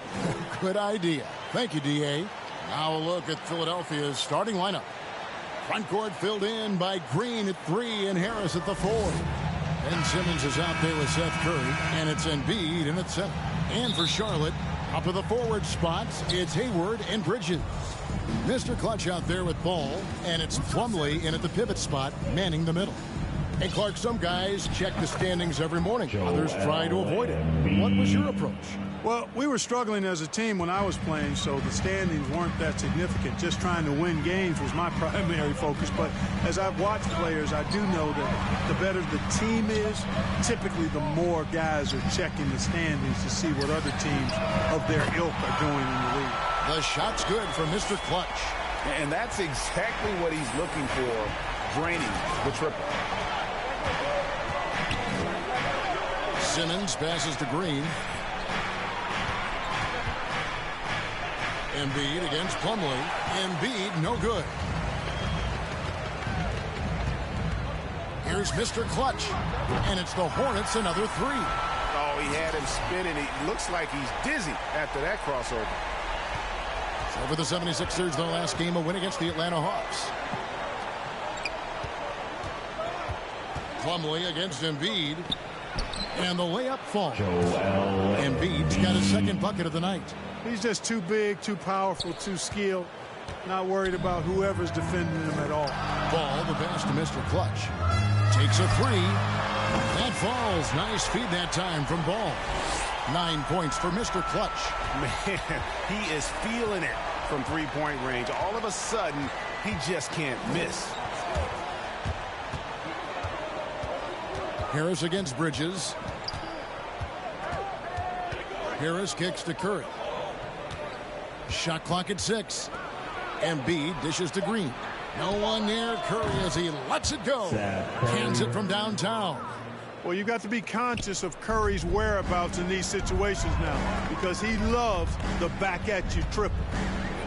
Good idea. Thank you, D.A. Now a look at Philadelphia's starting lineup. Front court filled in by Green at 3 and Harris at the 4. And Simmons is out there with Seth Curry. And it's Embiid in at 7. And for Charlotte, up to the forward spots, it's Hayward and Bridges. Mr. Clutch out there with Ball, and it's Plumlee in at the pivot spot, manning the middle. And Clark, some guys check the standings every morning. Others try to avoid it. What was your approach? Well, we were struggling as a team when I was playing, so the standings weren't that significant. Just trying to win games was my primary focus. But as I've watched players, I do know that the better the team is, typically the more guys are checking the standings to see what other teams of their ilk are doing in the league. The shot's good for Mr. Clutch. And that's exactly what he's looking for, draining the triple. Simmons passes to Green. Embiid against Plumlee. Embiid, no good. Here's Mr. Clutch. And it's the Hornets, another 3. Oh, he had him spinning. It looks like he's dizzy after that crossover. So for the 76ers, their last game, a win against the Atlanta Hawks. Plumlee against Embiid. And the layup falls. Embiid's got his second bucket of the night. He's just too big, too powerful, too skilled. Not worried about whoever's defending him at all. Ball, the pass to Mr. Clutch. Takes a 3. That falls. Nice feed that time from Ball. 9 points for Mr. Clutch. Man, he is feeling it from three-point range. All of a sudden, he just can't miss. Harris against Bridges. Harris kicks to Curry. Shot clock at 6. Embiid dishes to Green. No one near Curry as he lets it go. Cans it from downtown. Well, you got to be conscious of Curry's whereabouts in these situations now, because he loves the back-at-you triple.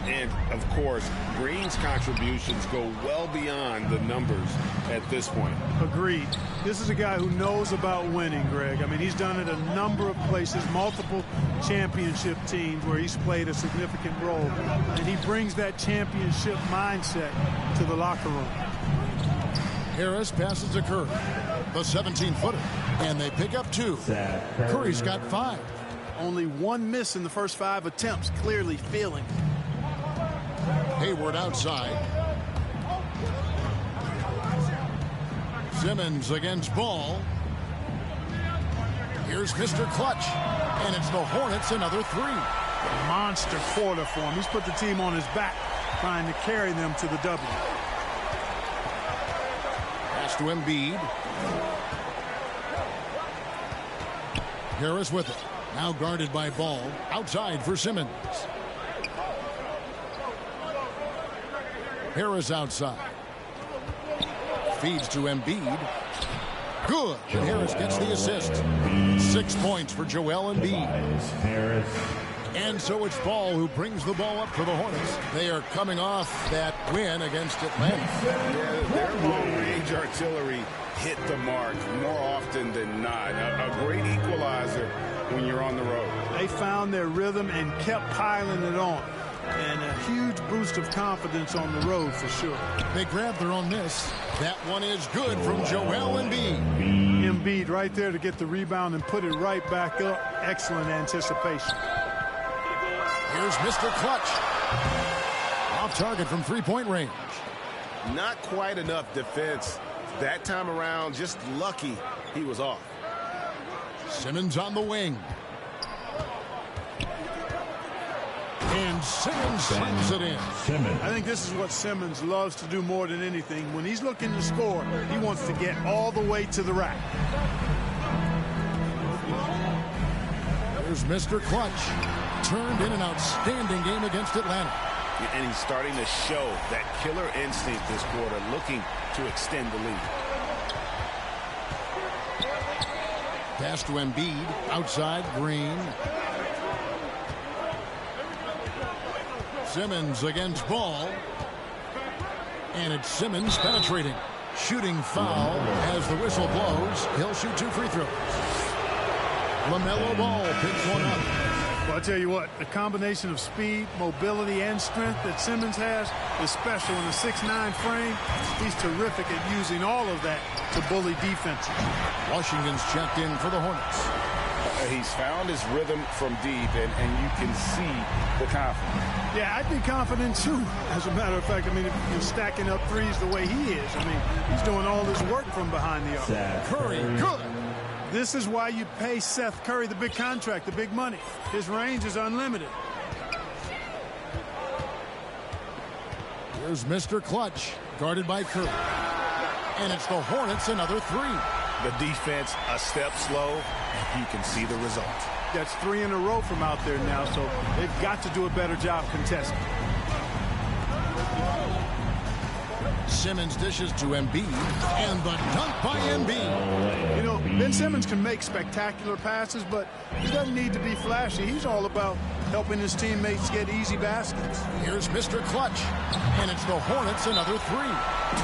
And, of course, Green's contributions go well beyond the numbers at this point. Agreed. This is a guy who knows about winning, Greg. I mean, he's done it a number of places, multiple championship teams where he's played a significant role. And he brings that championship mindset to the locker room. Harris passes to Curry, the 17-footer, and they pick up 2. Curry's got 5. Only 1 miss in the first 5 attempts, clearly feeling. Hayward outside. Simmons against Ball. Here's Mr. Clutch, and it's the Hornets, another 3. Monster quarter for him. He's put the team on his back, trying to carry them to the W. Pass to Embiid. Harris with it. Now guarded by Ball. Outside for Simmons. Harris outside. Feeds to Embiid. Good. And Harris gets the assist. 6 points for Joel Embiid. And so it's Ball who brings the ball up for the Hornets. They are coming off that win against Atlanta. Yeah, their long-range artillery hit the mark more often than not. A great equalizer when you're on the road. They found their rhythm and kept piling it on. And a huge boost of confidence on the road for sure. They grabbed their own miss. That one is good from Joel Embiid. Embiid right there to get the rebound and put it right back up. Excellent anticipation. Here's Mr. Clutch. Off target from three-point range. Not quite enough defense. That time around, just lucky he was off. Simmons on the wing. And And Simmons slams it in. I think this is what Simmons loves to do more than anything. When he's looking to score, he wants to get all the way to the rack. Here's Mr. Clutch. Turned in an outstanding game against Atlanta. And he's starting to show that killer instinct this quarter, looking to extend the lead. Pass to Embiid. Outside, Green. Simmons against Ball. And it's Simmons penetrating. Shooting foul as the whistle blows. He'll shoot 2 free throws. LaMelo Ball picks one up. Well, I tell you what, the combination of speed, mobility, and strength that Simmons has is special in a 6'9" frame. He's terrific at using all of that to bully defenses. Washington's checked in for the Hornets. He's found his rhythm from deep, and you can see the confidence. Yeah, I'd be confident, too. As a matter of fact, I mean, if you're stacking up threes the way he is, I mean, he's doing all this work from behind the arc. Curry, good. This is why you pay Seth Curry the big contract, the big money. His range is unlimited. Here's Mr. Clutch, guarded by Curry. And it's the Hornets, another 3. The defense a step slow, and you can see the result. That's 3 in a row from out there now, so they've got to do a better job contesting. Simmons dishes to Embiid, and the dunk by Embiid. You know, Ben Simmons can make spectacular passes, but he doesn't need to be flashy. He's all about helping his teammates get easy baskets. Here's Mr. Clutch, and it's the Hornets, another 3.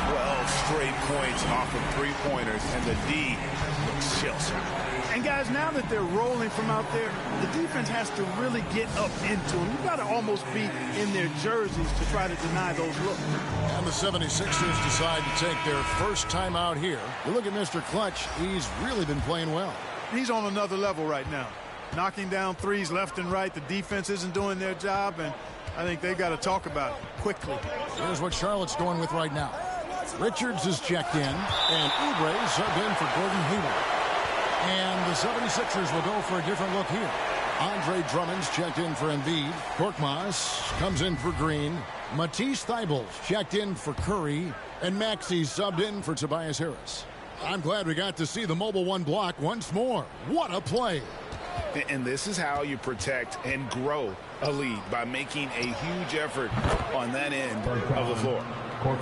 12 straight points off of three-pointers, and the D looks chill. And guys, now that they're rolling from out there, the defense has to really get up into them. You've got to almost be in their jerseys to try to deny those looks. And the 76ers decide to take their first time out here. You look at Mr. Clutch, he's really been playing well. He's on another level right now. Knocking down threes left and right. The defense isn't doing their job, and I think they've got to talk about it quickly. Here's what Charlotte's going with right now. Richards is checked in, and Oubre subbed in for Gordon Hayward. And the 76ers will go for a different look here. Andre Drummond's checked in for Embiid. Korkmaz comes in for Green. Matisse Thybulle's checked in for Curry. And Maxi's subbed in for Tobias Harris. I'm glad we got to see the mobile 1 block once more. What a play. And this is how you protect and grow a lead, by making a huge effort on that end of the floor.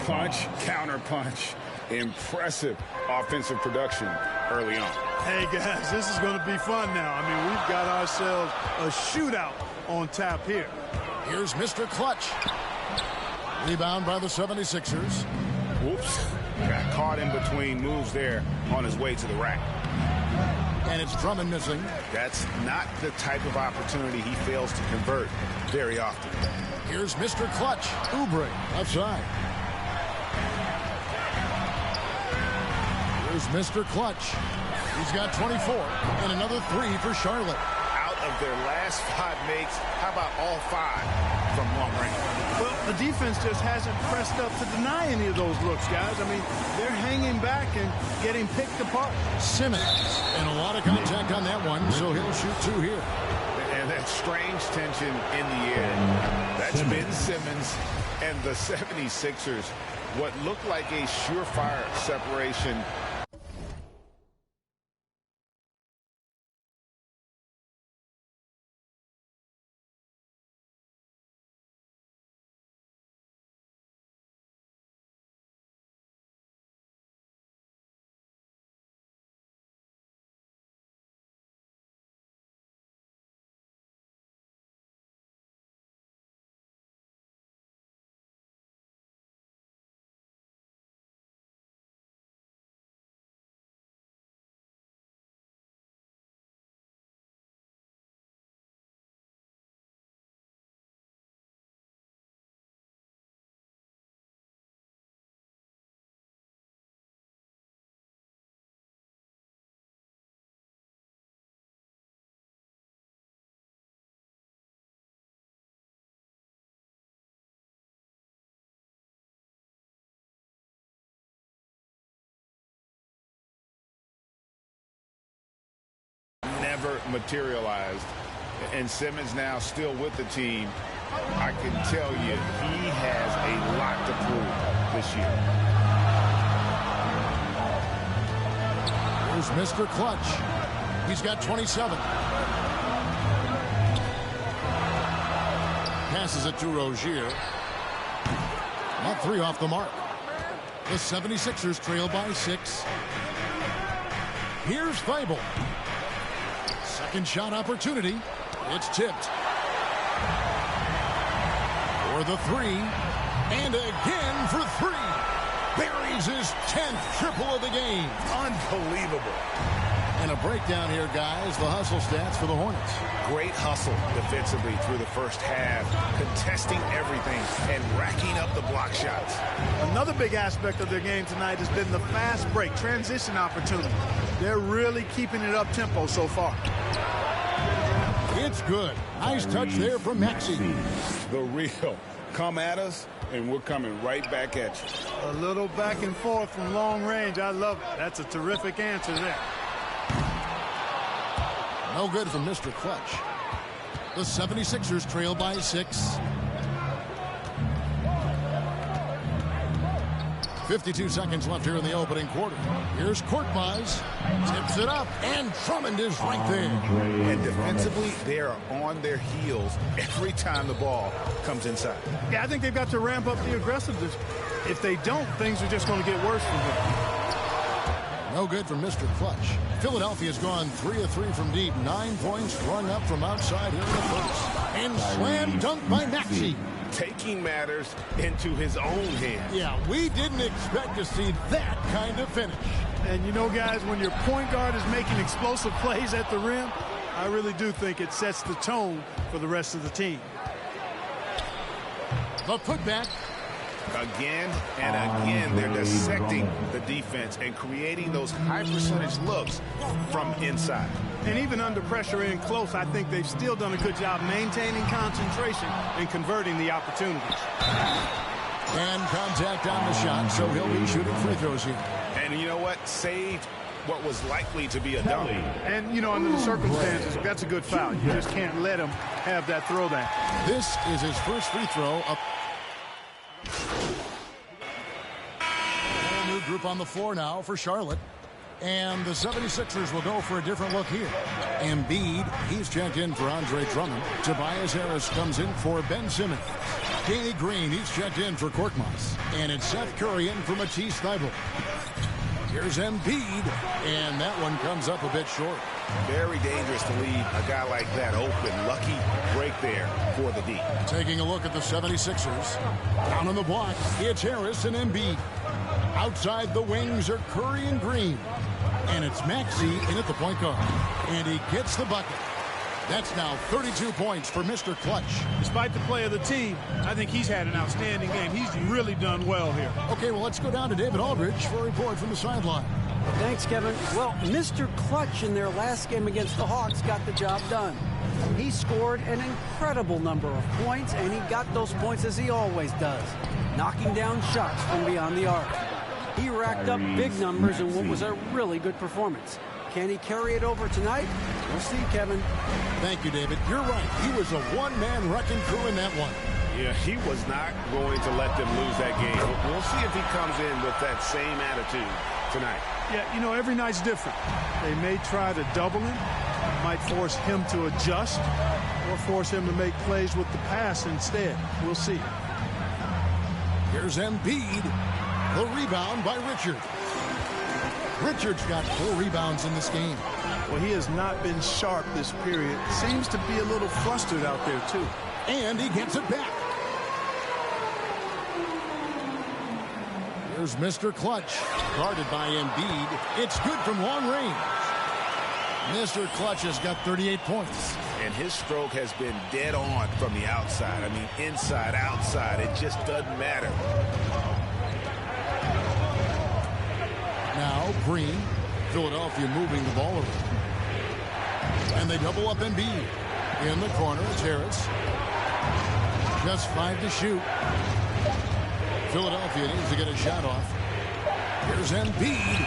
Punch, counter punch. Impressive offensive production early on. Hey, guys, this is going to be fun now. I mean, we've got ourselves a shootout on tap here. Here's Mr. Clutch. Rebound by the 76ers. Whoops. Got caught in between moves there on his way to the rack. And it's Drummond missing. That's not the type of opportunity he fails to convert very often. Here's Mr. Clutch. Oubre outside. Here's Mr. Clutch. He's got 24 and another 3 for Charlotte. Out of their last 5 makes, how about all 5 from long range? Well, the defense just hasn't pressed up to deny any of those looks, guys. I mean, they're hanging back and getting picked apart. Simmons, and a lot of contact on that one, so he'll shoot 2 here. And that strange tension in the air. That's Ben Simmons and the 76ers. What looked like a surefire separation. Never materialized, and Simmons now still with the team I can tell you he has a lot to prove this year. Here's Mr. Clutch. He's got 27. Passes it to Rozier. Not 3 off the mark. The 76ers trail by 6. Here's Thibault. Second shot opportunity. It's tipped. For the 3. And again for 3. Buries his 10th triple of the game. Unbelievable. And a breakdown here, guys. The hustle stats for the Hornets. Great hustle defensively through the first half, contesting everything and racking up the block shots. Another big aspect of their game tonight has been the fast break, transition opportunity. They're really keeping it up tempo so far. It's good. Nice touch there from Maxey. The real. Come at us, and we're coming right back at you. A little back and forth from long range. I love it. That's a terrific answer there. No good from Mr. Clutch. The 76ers trail by 6. 52 seconds left here in the opening quarter. Here's Korkmaz. Tips it up, and Drummond is right there. And defensively, they are on their heels every time the ball comes inside. Yeah, I think they've got to ramp up the aggressiveness. If they don't, things are just going to get worse from them. No good from Mr. Clutch. Philadelphia's gone 3 of 3 from deep. 9 points rung up from outside here in the first. And slam dunk by Maxey. Taking matters into his own hands. Yeah, we didn't expect to see that kind of finish. And you know, guys, when your point guard is making explosive plays at the rim, I really do think it sets the tone for the rest of the team. The putback. Again and again, they're dissecting the defense and creating those high percentage looks from inside. And even under pressure in close, I think they've still done a good job maintaining concentration and converting the opportunities. And contact on the shot, so he'll be shooting free throws here. And you know what? Saved what was likely to be a dunk. And, you know, under the circumstances, that's a good foul. You just can't let him have that throwdown. This is his first free throw up. New group on the floor now for Charlotte. And the 76ers will go for a different look here. Embiid, he's checked in for Andre Drummond. Tobias Harris comes in for Ben Simmons. Danny Green, he's checked in for Korkmaz. And it's Seth Curry in for Matisse Thybulle. Here's Embiid, and that one comes up a bit short. Very dangerous to leave a guy like that open. Lucky break there for the D. Taking a look at the 76ers. Down on the block, it's Harris and Embiid. Outside the wings are Curry and Green. And it's Maxey in at the point guard. And he gets the bucket. That's now 32 points for Mr. Clutch. Despite the play of the team, I think he's had an outstanding game. He's really done well here. Okay, well, let's go down to David Aldridge for a report from the sideline. Thanks, Kevin. Well, Mr. Clutch in their last game against the Hawks got the job done. He scored an incredible number of points, and he got those points as he always does, knocking down shots from beyond the arc. He racked up big numbers in what was a really good performance. Can he carry it over tonight? We'll see, Kevin. Thank you, David. You're right. He was a one-man wrecking crew in that one. Yeah, he was not going to let them lose that game. We'll see if he comes in with that same attitude tonight. Yeah, you know, every night's different. They may try to double him, might force him to adjust, or force him to make plays with the pass instead. We'll see. Here's Embiid. The rebound by Richard. Richard's got 4 rebounds in this game. Well, he has not been sharp this period. Seems to be a little flustered out there, too. And he gets it back. Here's Mr. Clutch, guarded by Embiid. It's good from long range. Mr. Clutch has got 38 points. And his stroke has been dead on from the outside. I mean, inside, outside, it just doesn't matter. Now, Green, Philadelphia moving the ball around. And they double up Embiid. In the corner, it's Harris. Just 5 to shoot. Philadelphia needs to get a shot off. Here's Embiid.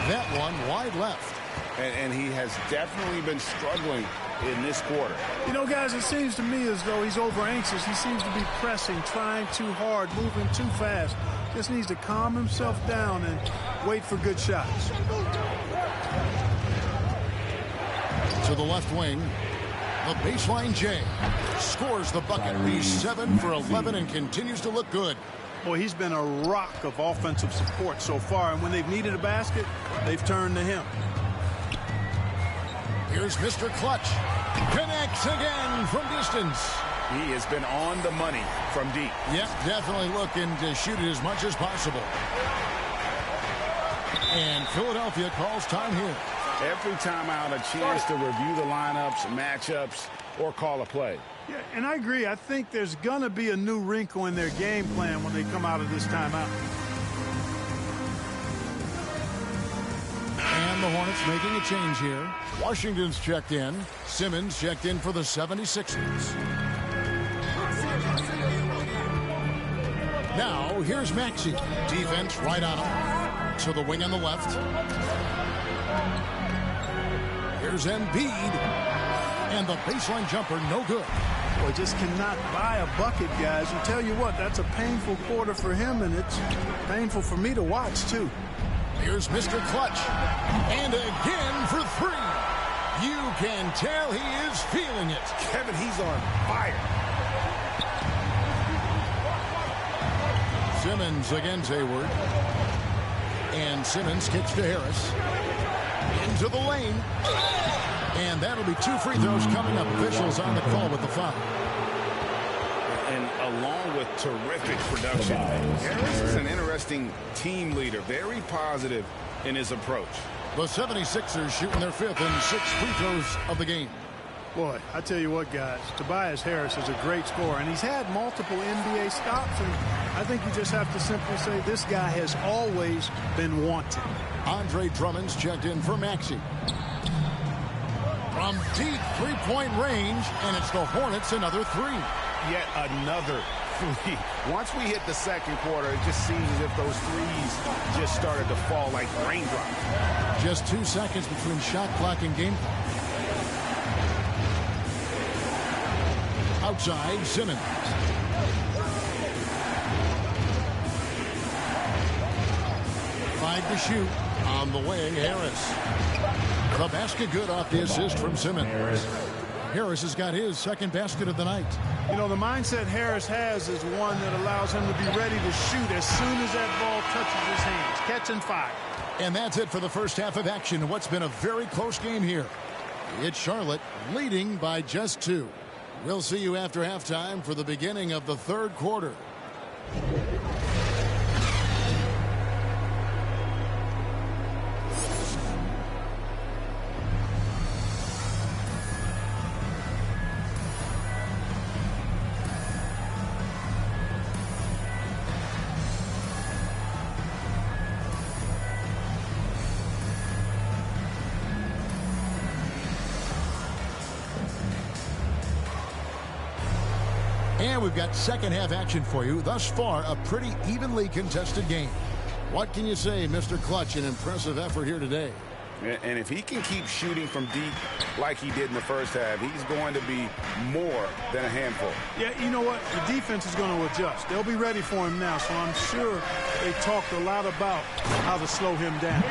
That one wide left. And he has definitely been struggling in this quarter. You know, guys, it seems to me as though he's over anxious. He seems to be pressing, trying too hard, moving too fast. Just needs to calm himself down and wait for good shots. To the left wing, the baseline J scores the bucket. He's 7 for 11 and continues to look good. Boy, he's been a rock of offensive support so far, and when they've needed a basket, they've turned to him. Here's Mr. Clutch. Connects again from distance. He has been on the money from deep. Yep, definitely looking to shoot it as much as possible. And Philadelphia calls time here. Every time out, a chance to review the lineups, matchups, or call a play. Yeah, and I agree. I think there's going to be a new wrinkle in their game plan when they come out of this timeout. And the Hornets making a change here. Washington's checked in. Simmons checked in for the 76ers. Now, here's Maxey. Defense right on him. To the wing on the left. Here's Embiid. And the baseline jumper, no good. Boy, just cannot buy a bucket, guys. And tell you what, that's a painful quarter for him, and it's painful for me to watch, too. Here's Mr. Clutch. And again for 3. You can tell he is feeling it. Kevin, he's on fire. Simmons against Hayward. And Simmons kicks to Harris. Into the lane. And that'll be 2 free throws coming up. Officials on the call with the foul. And along with terrific production, Harris is an interesting team leader. Very positive in his approach. The 76ers shooting their 5th and 6th free throws of the game. Boy, I tell you what, guys, Tobias Harris is a great scorer, and he's had multiple NBA stops, and I think you just have to simply say this guy has always been wanted. Andre Drummond's checked in for Maxey. From deep three-point range, and it's the Hornets another 3. Yet another 3. Once we hit the second quarter, it just seems as if those threes just started to fall like raindrops. Just 2 seconds between shot clock and game clock. Outside, Simmons. Five to shoot. On the way, Harris. The basket good off the assist from Simmons. Harris has got his second basket of the night. You know, the mindset Harris has is one that allows him to be ready to shoot as soon as that ball touches his hands. Catch and fire. And that's it for the first half of action in what's been a very close game here. It's Charlotte leading by just 2. We'll see you after halftime for the beginning of the third quarter. And we've got second half action for you. Thus far, a pretty evenly contested game. What can you say, Mr. Clutch? An impressive effort here today. And if he can keep shooting from deep like he did in the first half, he's going to be more than a handful. Yeah, you know what? The defense is going to adjust. They'll be ready for him now, so I'm sure they talked a lot about how to slow him down.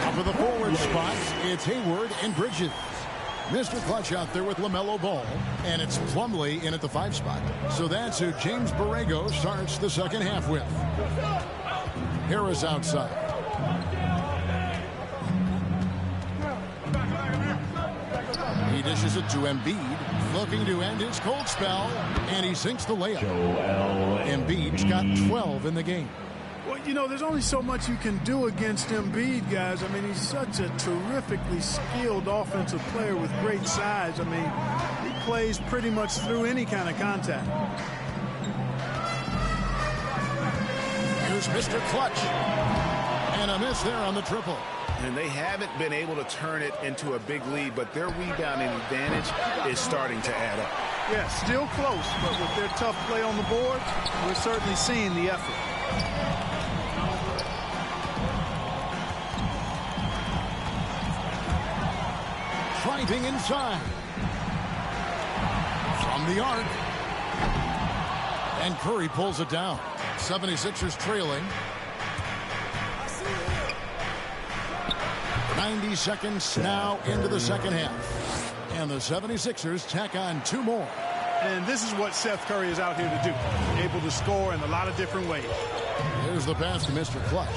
Up for the forward spots, it's Hayward and Bridges. Mr. Clutch out there with LaMelo Ball, and it's Plumlee in at the 5 spot. So that's who James Borrego starts the second half with. Harris outside. He dishes it to Embiid, looking to end his cold spell, and he sinks the layup. Embiid's got 12 in the game. Well, you know, there's only so much you can do against Embiid, guys. I mean, he's such a terrifically skilled offensive player with great size. I mean, he plays pretty much through any kind of contact. Here's Mr. Clutch. And a miss there on the triple. And they haven't been able to turn it into a big lead, but their rebounding advantage is starting to add up. Yeah, still close, but with their tough play on the board, we're certainly seeing the effort. Driving inside. From the arc. And Curry pulls it down. 76ers trailing. 90 seconds now into the second half. And the 76ers tack on 2 more. And this is what Seth Curry is out here to do. Able to score in a lot of different ways. Here's the pass to Mr. Clutch.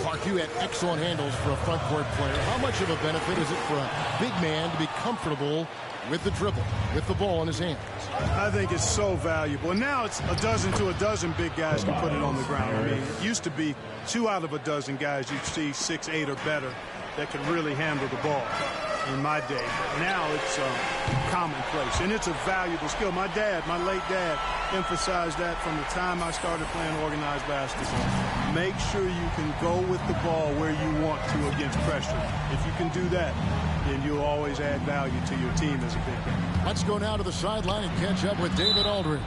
Clark, you had excellent handles for a front court player. How much of a benefit is it for a big man to be comfortable with the dribble, with the ball in his hands? I think it's so valuable. And now it's a dozen to a dozen big guys can put it on the ground. I mean, it used to be 2 out of a dozen guys you'd see 6'8" or better that could really handle the ball in my day. Now it's commonplace, and it's a valuable skill. My late dad, emphasized that from the time I started playing organized basketball. Make sure you can go with the ball where you want to against pressure. If you can do that, then you'll always add value to your team as a big man. Let's go now to the sideline and catch up with David Aldridge.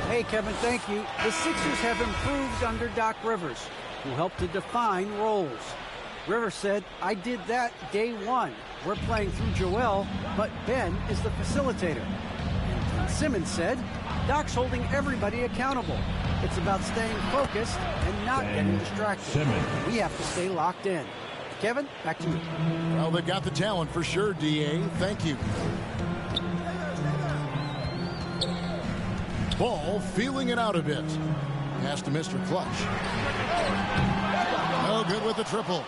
Hey, Kevin, thank you. The Sixers have improved under Doc Rivers, who helped to define roles. Rivers said, I did that day one. We're playing through Joel, but Ben is the facilitator. And Simmons said, Doc's holding everybody accountable. It's about staying focused and not getting distracted. We have to stay locked in. Kevin, back to you. Well, they've got the talent for sure, D.A. Thank you. Ball feeling it out a bit. Pass to Mr. Clutch. No good with the triple.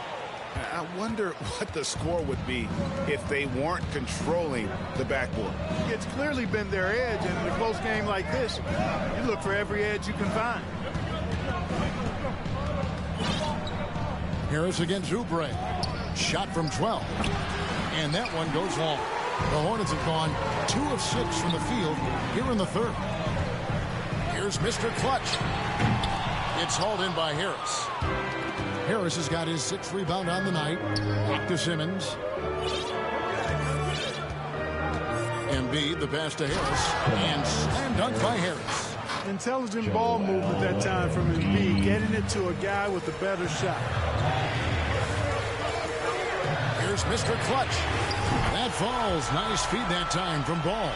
I wonder what the score would be if they weren't controlling the backboard. It's clearly been their edge, and in a close game like this, you look for every edge you can find. Harris against Oubre. Shot from 12. And that one goes long. The Hornets have gone 2 of 6 from the field here in the third. Here's Mr. Clutch. It's hauled in by Harris. Harris has got his 6th rebound on the night. Back to Simmons. Embiid, the pass to Harris. And slam dunk by Harris. Intelligent ball movement that time from Embiid, getting it to a guy with a better shot. Here's Mr. Clutch. That falls. Nice feed that time from Ball.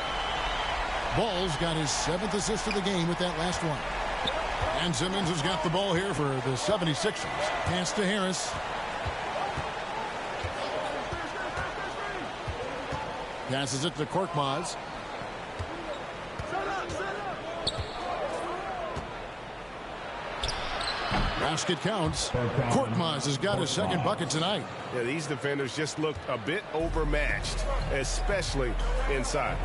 Ball's got his 7th assist of the game with that last one. And Simmons has got the ball here for the 76ers. Pass to Harris. Passes it to Korkmaz. Basket counts. Korkmaz has got his 2nd bucket tonight. Yeah, these defenders just looked a bit overmatched, especially inside.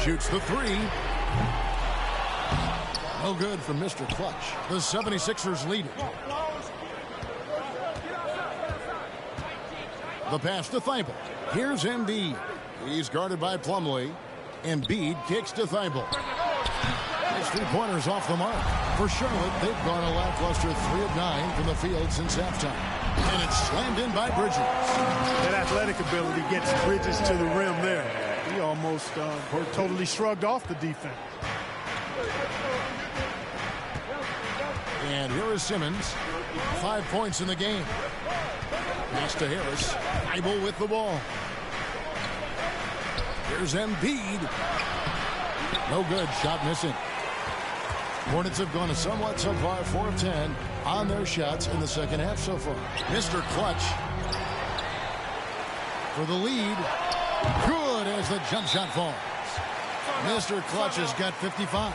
Shoots the 3. No good from Mr. Clutch. The 76ers lead it. The pass to Thibault. Here's Embiid. He's guarded by Plumlee. Embiid kicks to Thibault. His 3-pointers off the mark. For Charlotte, they've gone a lackluster 3 of 9 from the field since halftime. And it's slammed in by Bridges. That athletic ability gets Bridges to the rim there. He almost totally shrugged off the defense. And here is Simmons. 5 points in the game. Pass to Harris. Thibault with the ball. Here's Embiid. No good. Shot missing. Hornets have gone a somewhat subpar 4 of 10 on their shots in the second half so far. Mr. Clutch for the lead. Good as the jump shot falls. Mr. Clutch has got 55.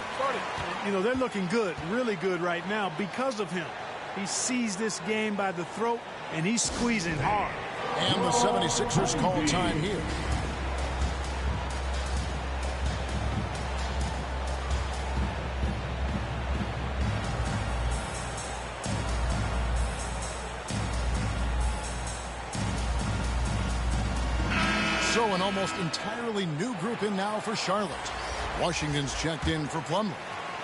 You know, they're looking good, really good right now because of him. He sees this game by the throat, and he's squeezing hard. And the 76ers call time here. So an almost entirely new group in now for Charlotte. Washington's checked in for Plumlee.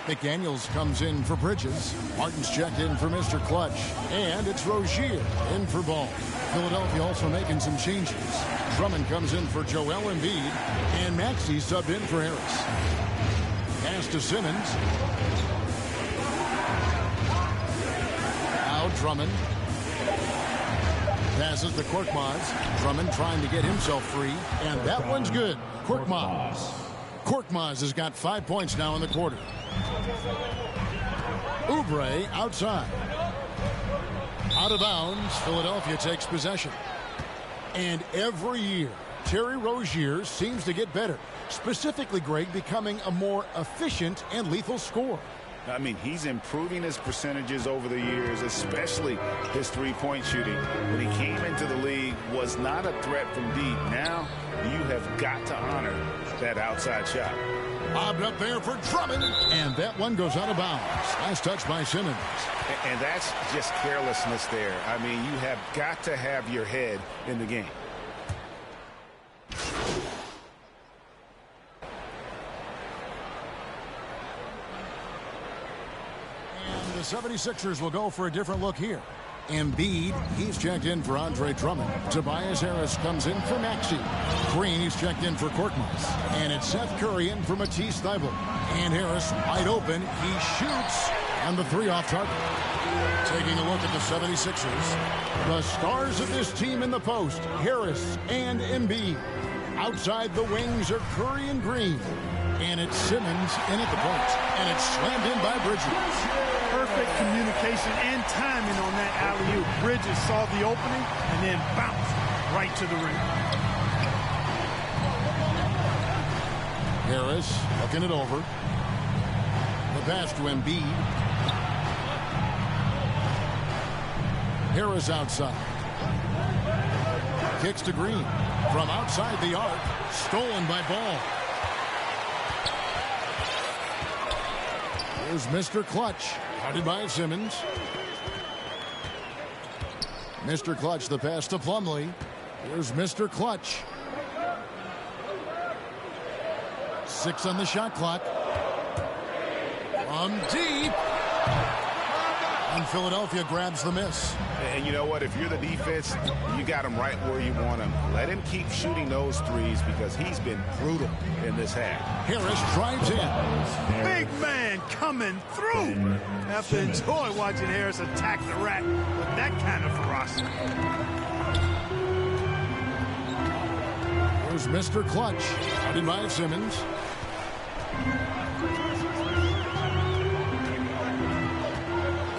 McDaniels comes in for Bridges. Martin's checked in for Mr. Clutch. And it's Rozier in for Ball. Philadelphia also making some changes. Drummond comes in for Joel Embiid. And Maxey subbed in for Harris. Pass to Simmons. Now Drummond. Passes to Korkmaz. Drummond trying to get himself free. And that one's good. Korkmaz has got 5 points now in the quarter. Oubre outside. Out of bounds, Philadelphia takes possession. And every year, Terry Rozier seems to get better. Specifically, Greg, becoming a more efficient and lethal scorer. I mean, he's improving his percentages over the years, especially his three-point shooting. When he came into the league, was not a threat from deep. Now, you have got to honor that outside shot. Bobbed up there for Drummond, and that one goes out of bounds. Nice touch by Simmons. And that's just carelessness there. I mean, you have got to have your head in the game. And the 76ers will go for a different look here. Embiid, he's checked in for Andre Drummond. Tobias Harris comes in for Maxey. Green, he's checked in for Korkmaz. And it's Seth Curry in for Matisse Thybulle. And Harris wide open. He shoots. And the three off target. Taking a look at the 76ers. The stars of this team in the post, Harris and Embiid. Outside the wings are Curry and Green. And it's Simmons in at the point. And it's slammed in by Bridges. Perfect communication and timing on that alley-oop. Bridges saw the opening and then bounced right to the rim. Harris looking it over. The pass to Embiid. Harris outside. Kicks to Green. From outside the arc. Stolen by Ball. Here's Mr. Clutch. Guarded by Simmons. Mr. Clutch, the pass to Plumlee. Here's Mr. Clutch. 6 on the shot clock. From deep. And Philadelphia grabs the miss. And you know what? If you're the defense, you got him right where you want him. Let him keep shooting those threes because he's been brutal in this half. Harris drives in. Big man coming through. Have to enjoy watching Harris attack the rack with that kind of ferocity. Here's Mr. Clutch. Guarded by Simmons.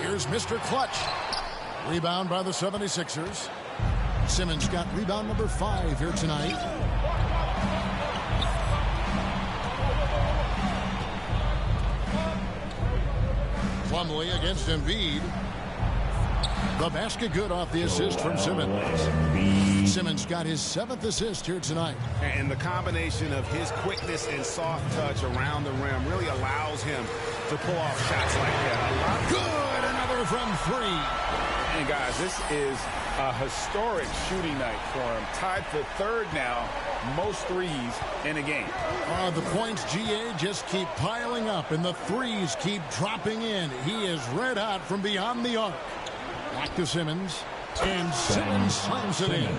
Here's Mr. Clutch. Rebound by the 76ers. Simmons got rebound number 5 here tonight. Plumlee against Embiid. The basket good off the assist from Simmons. Simmons got his 7th assist here tonight. And the combination of his quickness and soft touch around the rim really allows him to pull off shots like that. Good, another from 3. And guys, this is a historic shooting night for him. Tied for 3rd now, most threes in a game. The points, GA, just keep piling up, and the threes keep dropping in. He is red hot from beyond the arc. Back to Simmons, and Simmons slams it in.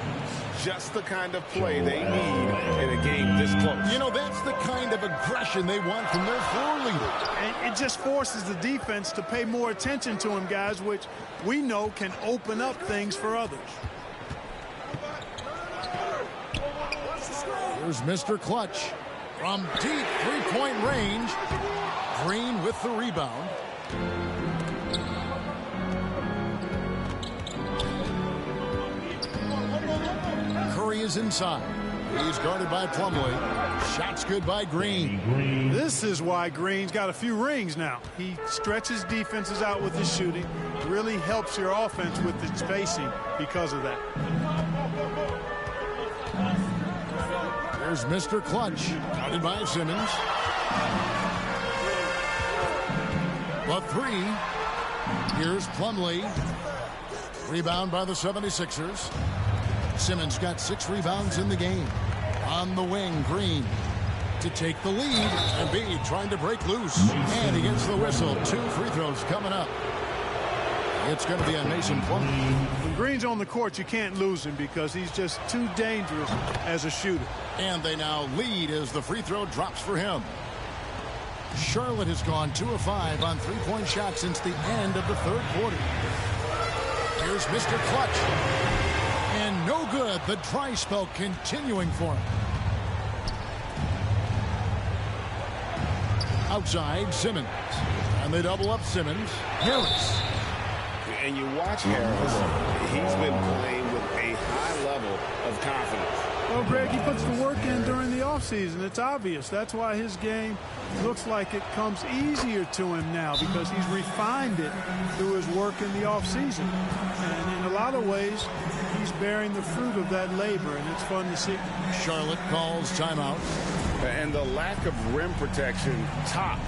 Just the kind of play they need in a game this close. You know, that's the kind of aggression they want from their floor leader. And it just forces the defense to pay more attention to him, guys, which we know can open up things for others. Here's Mr. Clutch. From deep three-point range. Green with the rebound. Curry is inside. He's guarded by Plumlee. Shots good by Green. This is why Green's got a few rings now. He stretches defenses out with his shooting. Really helps your offense with its spacing because of that. There's Mr. Clutch. Guarded by Simmons. The 3. Here's Plumlee. Rebound by the 76ers. Simmons got 6 rebounds in the game. On the wing, Green to take the lead. Embiid trying to break loose. And he gets the whistle. 2 free throws coming up. It's going to be on Mason Plumlee. When Green's on the court, you can't lose him because he's just too dangerous as a shooter. And they now lead as the free throw drops for him. Charlotte has gone 2 of 5 on three-point shots since the end of the 3rd quarter. Here's Mr. Clutch. And no good. The dry spell continuing for him. Outside, Simmons. And they double up Simmons. Harris. And you watch Harris, he's been playing with a high level of confidence. Well, Greg, he puts the work in during the offseason. It's obvious. That's why his game looks like it comes easier to him now, because he's refined it through his work in the offseason. And in a lot of ways, he's bearing the fruit of that labor, and it's fun to see. Charlotte calls timeout. And the lack of rim protection, top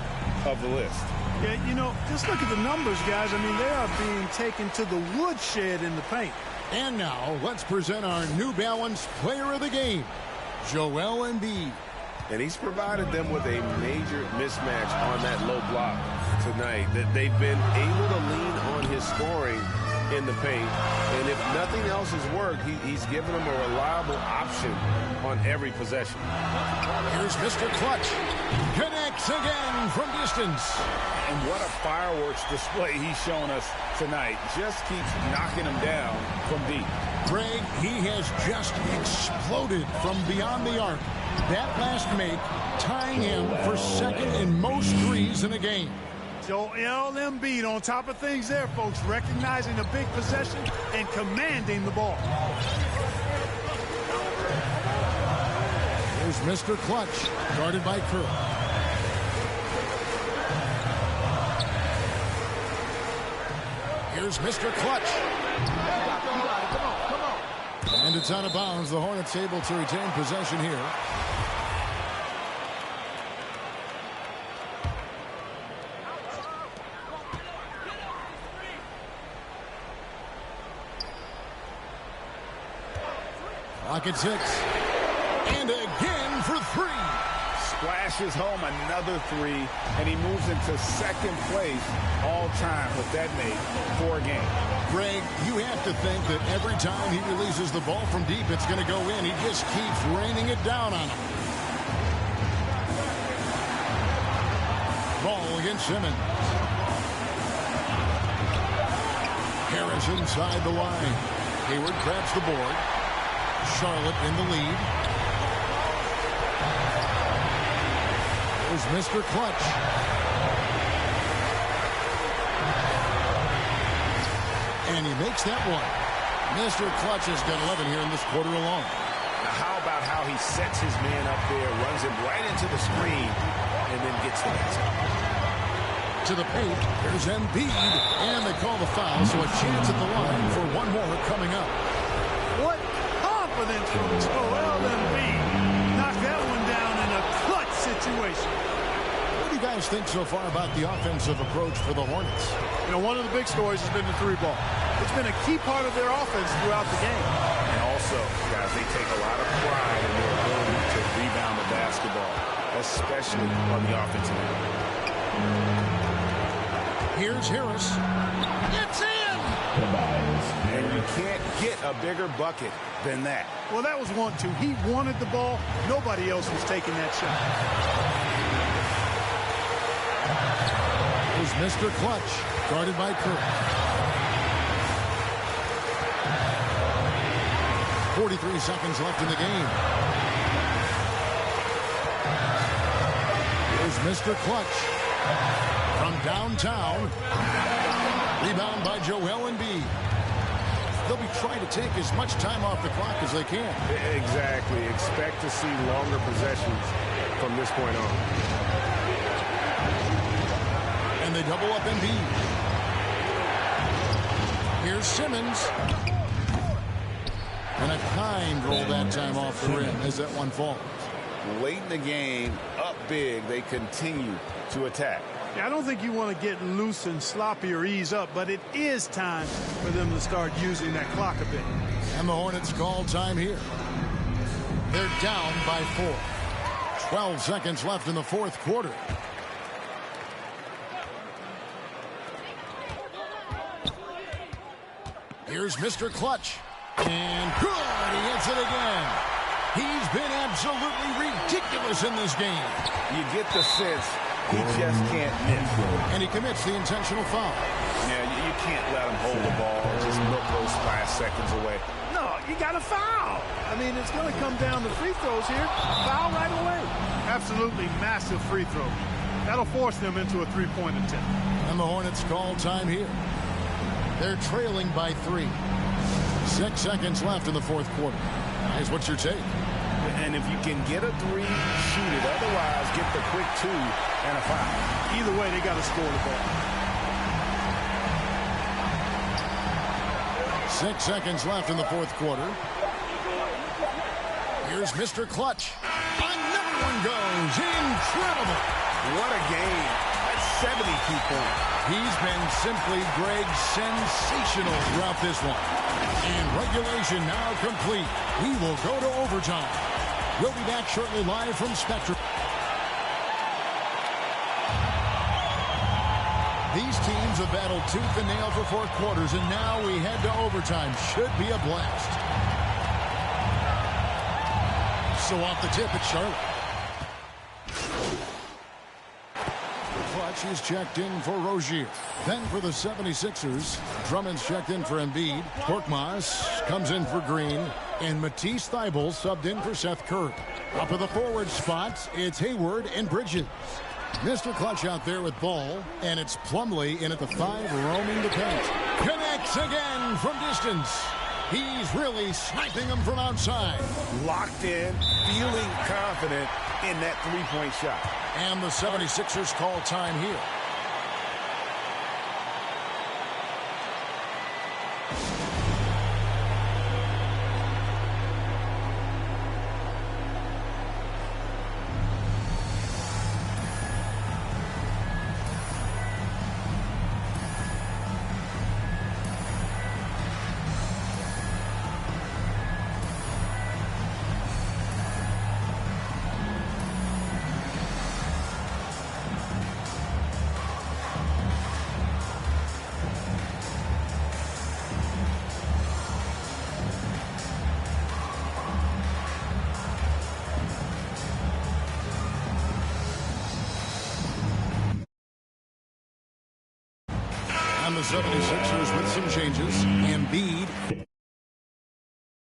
of the list. Yeah, you know, just look at the numbers, guys. I mean, they are being taken to the woodshed in the paint. And now, let's present our New Balance Player of the Game, Joel Embiid. And he's provided them with a major mismatch on that low block tonight. That they've been able to lean on his scoring in the paint. And if nothing else has worked, he's given them a reliable option on every possession. Here's Mr. Clutch. Connects again from distance. And what a fireworks display he's shown us tonight. Just keeps knocking him down from deep. Greg, he has just exploded from beyond the arc. That last make tying him for second in most threes in a game. Joel Embiid on top of things there, folks, recognizing a big possession and commanding the ball. Here's Mr. Clutch, guarded by Kerr. Here's Mr. Clutch. And it's out of bounds. The Hornets able to retain possession here. Clock at 6. And again for 3. Splashes home another 3, and he moves into second place all time with that make for a game. Greg, you have to think that every time he releases the ball from deep, it's going to go in. He just keeps raining it down on him. Ball against Simmons. Harris inside the line. Hayward grabs the board. Charlotte in the lead. There's Mr. Clutch. And he makes that one. Mr. Clutch has got 11 here in this quarter alone. Now how about how he sets his man up there, runs him right into the screen, and then gets the basket. To the paint, there's Embiid, and they call the foul, so a chance at the line for one more coming up. What confidence from Joel Embiid. Knocked that one down in a clutch situation. What do you guys think so far about the offensive approach for the Hornets? You know, one of the big stories has been the 3-ball. It's been a key part of their offense throughout the game. And also, guys, they take a lot of pride in their ability to rebound the basketball, especially on the offensive end. Here's Harris. It's in! And you can't get a bigger bucket than that. Well, that was 1-2. He wanted the ball. Nobody else was taking that shot. Here's Mr. Clutch, guarded by Kerr. 43 seconds left in the game. Here's Mr. Clutch. From downtown. Rebound by Joel Embiid. They'll be trying to take as much time off the clock as they can. Exactly. Expect to see longer possessions from this point on. And they double up Embiid. Here's Simmons. And a kind roll that time off the rim as that one falls. Late in the game, up big, they continue to attack. Yeah, I don't think you want to get loose and sloppy or ease up, but it is time for them to start using that clock a bit. And the Hornets call time here. They're down by 4. 12 seconds left in the fourth quarter. Here's Mr. Clutch. And good, he hits it again. He's been absolutely ridiculous in this game. You get the sense he just can't miss. And he commits the intentional foul. Yeah, you can't let him hold the ball and just milk those last seconds away. No, you got to foul. I mean, it's going to come down to free throws here. Foul right away. Absolutely massive free throw. That'll force them into a three-point attempt. And the Hornets call time here. They're trailing by 3. 6 seconds left in the fourth quarter. Guys, what's your take? And if you can get a 3, shoot it. Otherwise, get the quick 2 and a foul. Either way, they got to score the ball. 6 seconds left in the fourth quarter. Here's Mr. Clutch. Another one goes. Incredible. What a game. That's 72 points. He's been simply, Greg, sensational throughout this one. And regulation now complete. We will go to overtime. We'll be back shortly live from Spectrum. These teams have battled tooth and nail for 4 quarters, and now we head to overtime. Should be a blast. So off the tip, it's Charlotte. Clutch is checked in for Rozier. Then for the 76ers, Drummond's checked in for Embiid. Korkmaz comes in for Green. And Matisse Thybulle subbed in for Seth Curry. Up at the forward spots, it's Hayward and Bridges. Mr. Clutch out there with ball, and it's Plumlee in at the 5, roaming the paint. Connects again from distance. He's really sniping them from outside. Locked in, feeling confident in that three-point shot. And the 76ers call time here. And the 76ers with some changes. Embiid